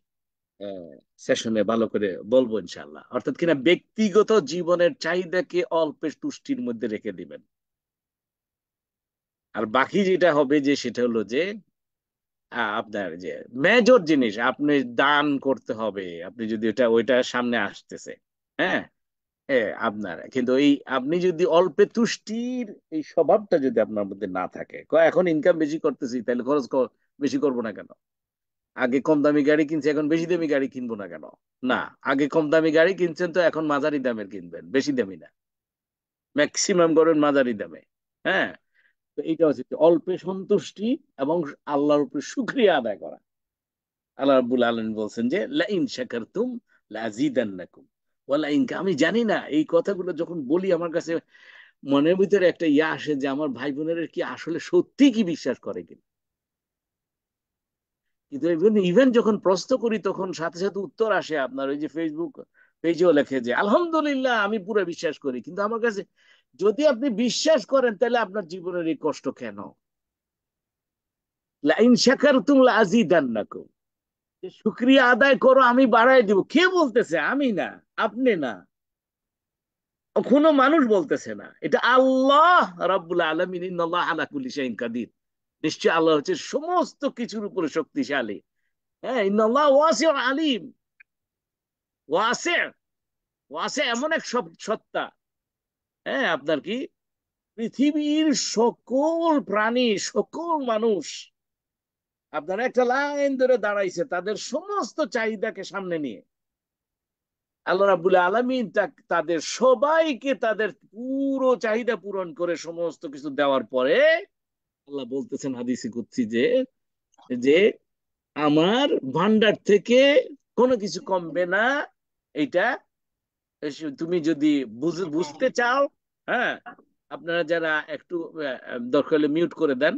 সেশনে ভালো করে বলবো ইনশাল্লাহ। অর্থাৎ কিনা ব্যক্তিগত জীবনের চাহিদাকে অল্প তুষ্টির মধ্যে রেখে দিবেন, আর বাকি যেটা হবে যে সেটা হলো যে আপনার যে মেজর জিনিস আপনি দান করতে হবে। আপনি যদি ওইটা সামনে আসতেছে, হ্যাঁ, আপনার কিন্তু এই আপনি যদি অল্পে তুষ্টির এই স্বভাবটা যদি আপনার মধ্যে না থাকে, এখন ইনকাম বেশি করতেছি তাহলে খরচ বেশি করবো না কেন? আগে কম দামি গাড়ি কিনছি, এখন বেশি দামি গাড়ি কিনবো না কেন? না, আগে কম দামি গাড়ি কিনছেন, তো এখন মাঝারি দামের কিনবেন, বেশি দামি না, ম্যাক্সিমাম করেন মাঝারি দামে। হ্যাঁ। তো এইটা হচ্ছে কি, অল্পে সন্তুষ্টি এবং আল্লাহর উপরে শুকরিয়া আদায় করা। আল্লাহ রাব্বুল আলামিন বলছেন যে লাইন শাকারতুম লাযিদান্নাকুম ওয়া লাইন, আমি জানি না এই কথাগুলো যখন বলি আমার কাছে মনের ভিতরে একটা ইয়া আসে যে আমার ভাই বোনেরা কি আসলে সত্যি কি বিশ্বাস করে কিনা। কিন্তু ইভেন যখন প্রশ্ন করি তখন সাথে সাথে উত্তর আসে, আপনার ওই যে ফেসবুক পেজেও লেখে যে আলহামদুলিল্লাহ আমি পুরো বিশ্বাস করি। কিন্তু আমার কাছে, যদি আপনি বিশ্বাস করেন তাহলে আপনার জীবনের এই কষ্ট কেন? লাইন শাকারতুম লাযিদান্নাকুম, যে শুকরিয়া আদায় করো আমি বাড়াই দিব। কে বলতেছে? আমি না, আপনি না, কোনো মানুষ বলতেছে না, এটা আল্লাহ রাব্বুল আলামিন, ইন্নাল্লাহ আলা কুল্লি শাইইন কাদির। নিশ্চয় আল্লাহ হচ্ছে সমস্ত কিছুর উপরে শক্তিশালী। হ্যাঁ, ইন্নাল্লাহ ওয়াসিউন আলিম। ওয়াসি, ওয়াসি এমন এক সত্তা, হ্যাঁ, আপনার কি পৃথিবীর সকল প্রাণী, সকল মানুষ আপনার একটা লাইন ধরে দাঁড়াইছে তাদের সমস্ত চাহিদাকে সামনে নিয়ে। আল্লাহ রাব্বুল আলামিন তাদের সবাইকে তাদের পুরো চাহিদা পূরণ করে সমস্ত কিছু দেওয়ার পরে আল্লাহ বলতেছেন হাদিসে কুদসি যে যে আমার ভান্ডার থেকে কোনো কিছু কমবে না। এটা তুমি যদি বুঝতে চাও, হ্যাঁ, আপনারা যারা একটু দরকার হলে মিউট করে দেন।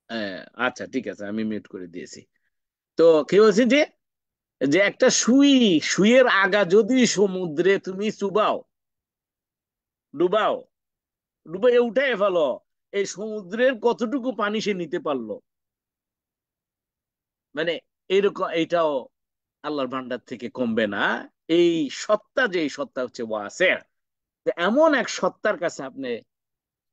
হ্যাঁ, আচ্ছা ঠিক আছে, আমি মিউট করে দিয়েছি। তো কি বলছি যে যে একটা সুইয়ের আগা যদি সমুদ্রে তুমি চুবাও, ডুবাও, ডুবে উঠে ফেলো, এই সমুদ্রের কতটুকু পানি সে নিতে পারলো? মানে এইরকম, এইটাও আল্লাহর ভান্ডার থেকে কমবে না। এই সত্তা, যে এই সত্তা হচ্ছে ওয়াসির। এমন এক সত্তার কাছে আপনি,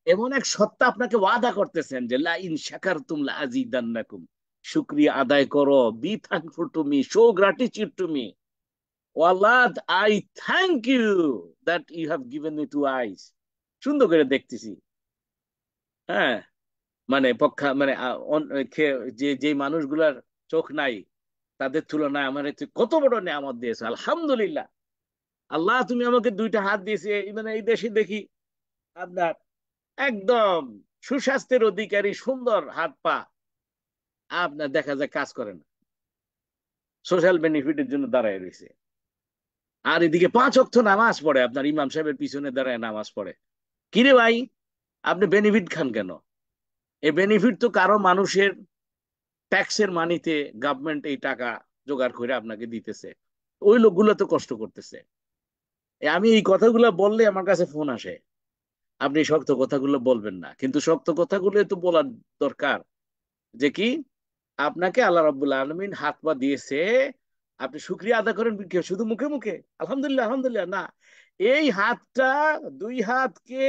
এমন এক সত্তা আপনাকে ওয়াদা করতেছেন যে লা ইন শাকারতুম লা আযীদান্নাকুম, শুকরিয়া আদায় করো, be thankful to me, show gratitude to me. ওয়াল্লাহ, I thank you that you have given me two eyes. সুন্দর করে দেখতেছি, হ্যাঁ, মানে পক্ষা মানে যে যে মানুষগুলার চোখ নাই, তাদের তুলনায় আমার কত বড় নেয়ামত দিয়েছে, আলহামদুলিল্লাহ। আল্লাহ, তুমি আমাকে দুইটা হাত দিয়েছে, মানে এই দেশে দেখি আপনার একদম সুস্বাস্থ্যের অধিকারী, সুন্দর হাত পা, আপনার দেখা যায় কাজ করে না, সোশ্যাল বেনিফিটের জন্য দাঁড়ায় রয়েছে। আর এদিকে 5 ওয়াক্ত নামাজ পড়ে, আপনার ইমাম সাহেবের পিছনে দাঁড়ায় নামাজ পড়ে। কিরে ভাই, আপনি বেনিফিট খান কেন? এই বেনিফিট তো কারো মানুষের ট্যাক্সের মানিতে গভর্নমেন্ট এই টাকা জোগাড় করে আপনাকে দিতেছে, ওই লোকগুলো তো কষ্ট করতেছে। আমি এই কথাগুলো বললে আমার কাছে ফোন আসে, আপনি শক্ত কথাগুলো বলবেন না, কিন্তু শক্ত কথাগুলো তো বলার দরকার। যে কি, আপনাকে আল্লাহ রাব্বুল আলামিন হাত পা দিয়েছে, আপনি শুকরিয়া আদা করেন কি শুধু মুখে মুখে আলহামদুলিল্লাহ আলহামদুলিল্লাহ না? এই হাতটা, দুই হাতকে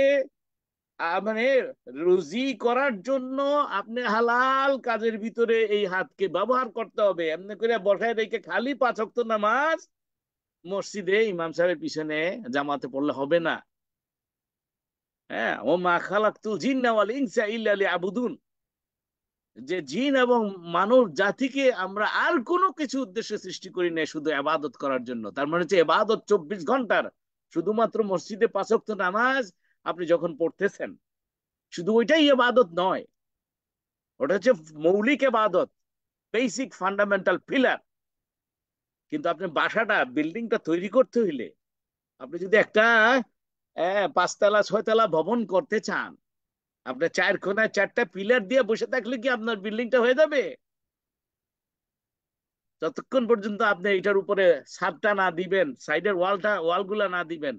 মানে রুজি করার জন্য আপনি হালাল কাজের ভিতরে এই হাতকে ব্যবহার করতে হবে। এমনি করে বসায় রেখে খালি 5 ওয়াক্ত নামাজ মসজিদে ইমাম সাহেবের পিছনে জামাতে পড়লে হবে না। হ্যাঁ, ও মা খালাকতুল জিন্না ওয়াল ইনসা ইল্লা লিয়াবুদুন, যে জিন এবং মানব জাতিকে আমরা আর কোনো কিছু উদ্দেশ্যে সৃষ্টি করি না, শুধু ইবাদত করার জন্য। তার মানে হচ্ছে ইবাদত 24 ঘন্টার, শুধুমাত্র মসজিদে 5 ওয়াক্ত নামাজ আপনি যখন পড়তেছেন, শুধু ওইটাই ইবাদত নয়, ওটা হচ্ছে মৌলিক ইবাদত, বেসিক ফান্ডামেন্টাল পিলার। কিন্তু আপনি বাসাটা, বিল্ডিংটা তৈরি করতে হইলে, আপনি যদি একটা 5 তলা 6 তলা ভবন করতে চান, আপনার 4 কোণায় 4টা পিলার দিয়ে বসে থাকলে কি আপনার বিল্ডিংটা হয়ে যাবে? যতক্ষণ পর্যন্ত আপনি এটার উপরে ছাদটা না দিবেন, সাইডের ওয়ালগুলা না দিবেন।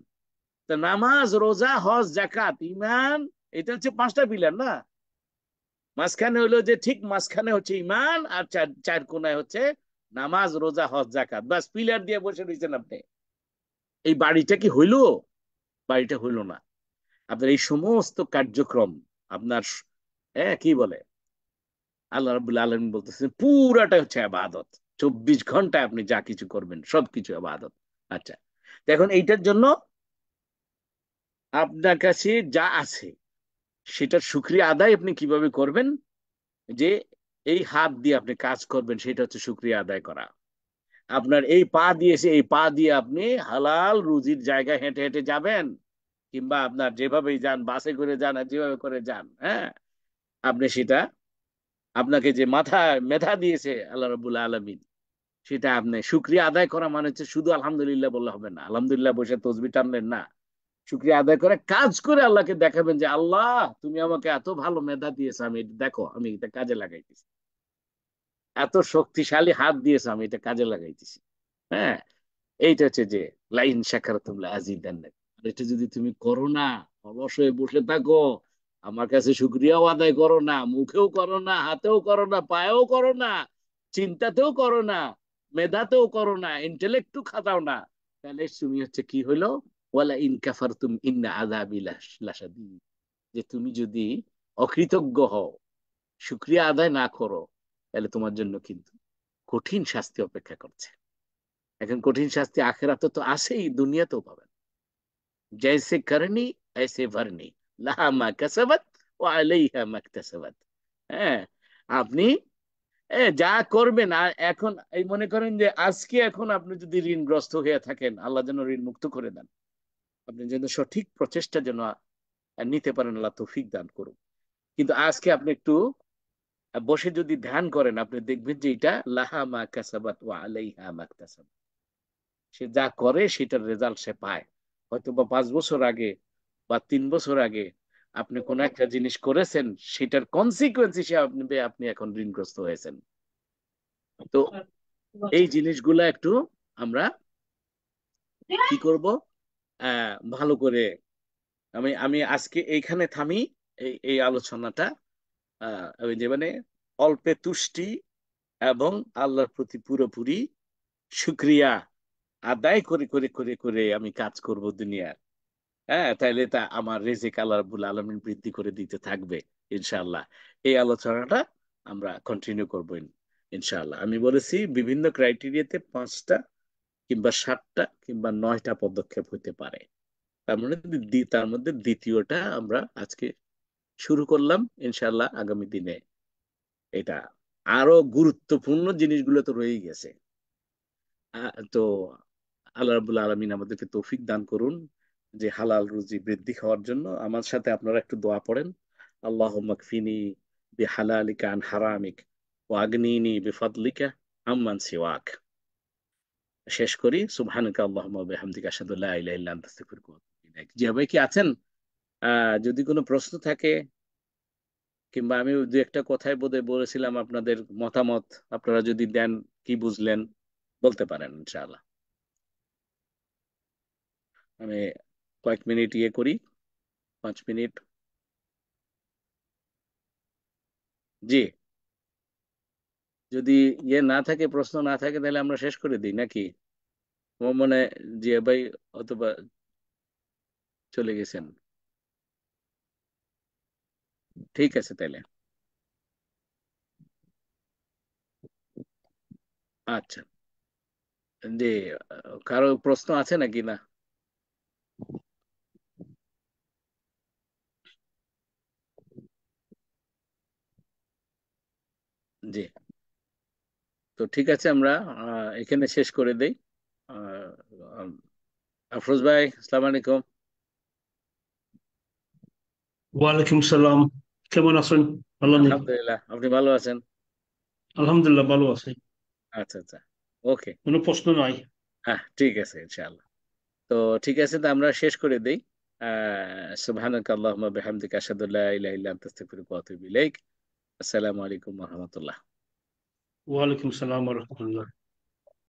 তো নামাজ, রোজা, হজ, জাকাত, ইমান, এটা হচ্ছে 5টা পিলার না? মাঝখানে হলো যে, ঠিক মাঝখানে হচ্ছে ইমান, আর চার চার কোনায় হচ্ছে নামাজ, রোজা, হজ, জাকাত। বাস, পিলার দিয়ে বসে রয়েছেন আপনি। এই বাড়িটা কি হইলো? বাড়িটা হইলো না। আপনার এই সমস্ত কার্যক্রম আপনার, হ্যাঁ, কি বলে, আল্লাহ রাব্বুল আলামিন বলতেছেন পুরাটা হচ্ছে ইবাদত। 24 ঘন্টায় আপনি যা কিছু করবেন সবকিছু ইবাদত। আচ্ছা, তো এখন এইটার জন্য আপনার কাছে যা আছে সেটার শুকরিয়া আদায় আপনি কিভাবে করবেন? যে এই হাত দিয়ে আপনি কাজ করবেন, সেটা হচ্ছে শুকরিয়া আদায় করা। আপনার এই পা দিয়েছে, এই পা দিয়ে আপনি হালাল রুজির জায়গায় হেঁটে হেঁটে যাবেন, কিংবা আপনার যেভাবেই যান, বাসে করে যান আর যেভাবে করে যান, হ্যাঁ, আপনি সেটা, আপনাকে যে মেধা দিয়েছে আল্লাহ রাব্বুল আলামিন, সেটা আপনি শুকরিয়া আদায় করা মানে হচ্ছে শুধু আলহামদুলিল্লাহ বললে হবে না, আলহামদুলিল্লাহ বসে তসবি টানলেন না। শুকরিয়া আদায় করে কাজ করে আল্লাহকে দেখাবেন যে আল্লাহ, তুমি আমাকে এত ভালো মেধা দিয়েছো, আমি দেখো আমি এটা কাজে লাগাইতেছি, এত শক্তিশালী হাত দিয়েছো, আমি এটা কাজে লাগাইতেছি। হ্যাঁ, এইটা হচ্ছে যে লাইন শাকারতুম লাযিদান্নাকুম। আর এটা যদি তুমি করো না, অলস হয়ে বসে থাকো, আমার কাছে শুকরিয়াও আদায় করো না, মুখেও করো না, হাতেও করো না, পায়েও করো না, চিন্তাতেও করো না, মেধাতেও করো না, ইন্টেলেক্টও খাটাও না, তাহলে তুমি হচ্ছে কি হইলো, ওয়ালা ইন কাফারতুম ইন্না আযাবি লাশাদীদ, যে তুমি যদি অকৃতজ্ঞ হও, শুকরিয়া আদায় না করো, তাহলে তোমার জন্য কিন্তু কঠিন শাস্তি অপেক্ষা করছে। এখন কঠিন শাস্তি আখিরাতে তো আছেই, দুনিয়াতেও পাবেন। জৈসে করনি ऐसे ভরনি, লাহা মা কাসাবাত ওয়া আলাইহা মাকতাসাবাত। হ্যাঁ, আপনি যা করবেন এখন এই মনে করেন যে আজকে এখন আপনি যদি ঋণগ্রস্ত হয়ে থাকেন, আল্লাহ যেন ঋণ মুক্ত করে দেন, আপনি যেন সঠিক প্রচেষ্টা যেন নিতে পারেন, আল্লাহ তৌফিক দান করুন। কিন্তু আজকে আপনি একটু বসে যদি ধ্যান করেন, আপনি দেখবেন যে এটা লাহা মা কাসাবাত ওয়া আলাইহা মাকতাসাবাত, সে যা করে সেটার রেজাল্ট সে পায়। হয়তো বা 5 বছর আগে বা 3 বছর আগে আপনি কোন একটা জিনিস করেছেন, সেটার কনসিকুয়েন্স হিসেবে আপনি এখন ঋণগ্রস্ত হয়েছেন। তো এই জিনিসগুলা একটু আমরা কি করব, ভালো করে, আমি আমি আজকে এইখানে থামি, এই এই আলোচনাটা। ওই যে মানে অল্পে তুষ্টি এবং আল্লাহর প্রতি পুরোপুরি শুক্রিয়া আদায় করে করে করে করে আমি কাজ করব দুনিয়ার। হ্যাঁ, তাইলে তা আমার রেজিক আল্লাহ রাব্বুল আলামিন বৃদ্ধি করে দিতে থাকবে ইনশাআল্লাহ। এই আলোচনাটা আমরা কন্টিনিউ করবো ইনশাআল্লাহ। আমি বলেছি বিভিন্ন ক্রাইটেরিয়াতে 5টা কিংবা 7টা কিংবা 9টা পদক্ষেপ হতে পারে। তার মানে তার মধ্যে দ্বিতীয়টা আমরা আজকে শুরু করলাম, ইনশাআল্লাহ আগামী দিনে এটা আরো গুরুত্বপূর্ণ জিনিসগুলো তো রয়েই গেছে। তো আল্লাহ রাব্বুল আলামিন আমাদেরকে তৌফিক দান করুন যে হালাল রুজি বৃদ্ধি হওয়ার জন্য। আমার সাথে আপনারা একটু দোয়া পড়েন, আল্লাহুম্মা কফিনি বিহালালিকা আন হারামিক ওয়া আগনিনি বিফাদলিকা আম্মান সিওয়াক। শেষ করি, সুবহানাকা আল্লাহুম্মা ওয়া বিহামদিকা আশহাদু আল্লা ইলাহা ইল্লা আনতা আস্তাগফিরুকা ওয়া আতুবু ইলাইক। জি ভাই, কি আছেন? যদি কোনো প্রশ্ন থাকে, কিংবা আমি দু একটা কথাই বোধহয় বলেছিলাম, আপনাদের মতামত আপনারা যদি দেন, কি বুঝলেন বলতে পারেন ইনশাআল্লাহ। আমি কয়েক মিনিট করি, 5 মিনিট। জি, যদি না থাকে, প্রশ্ন না থাকে, তাহলে আমরা শেষ করে দিই নাকি? আমার মনে হয় জিয়া ভাই অথবা চলে গেছেন। ঠিক আছে তাহলে। আচ্ছা, জি, কারো প্রশ্ন আছে নাকি? না? জি, তো ঠিক আছে, আমরা এখানে শেষ করে দেই। আহ, আফরোজ ভাই, আসসালামু আলাইকুম। ওয়ালাইকুম সালাম। কেমন আছেন? ভালো নেই? আলহামদুলিল্লাহ, আপনি ভালো আছেন? আলহামদুলিল্লাহ ভালো আছি। আচ্ছা আচ্ছা, ওকে। কোনো প্রশ্ন নাই। হ্যাঁ, ঠিক আছে ইনশাআল্লাহ। তো ঠিক আছে, তো আমরা শেষ করে দেই। সুবহানাকা আল্লাহুম্মা বিহামদিকা আশহাদু আল্লা ইলাহা ইল্লা আনতা আস্তাগফিরুকা ওয়া আতুবু ইলাইক। আসসালামু আলাইকুম ওয়া রাহমাতুল্লাহ। ওয়ালাইকুম সালাম রহমতুল্লাহ।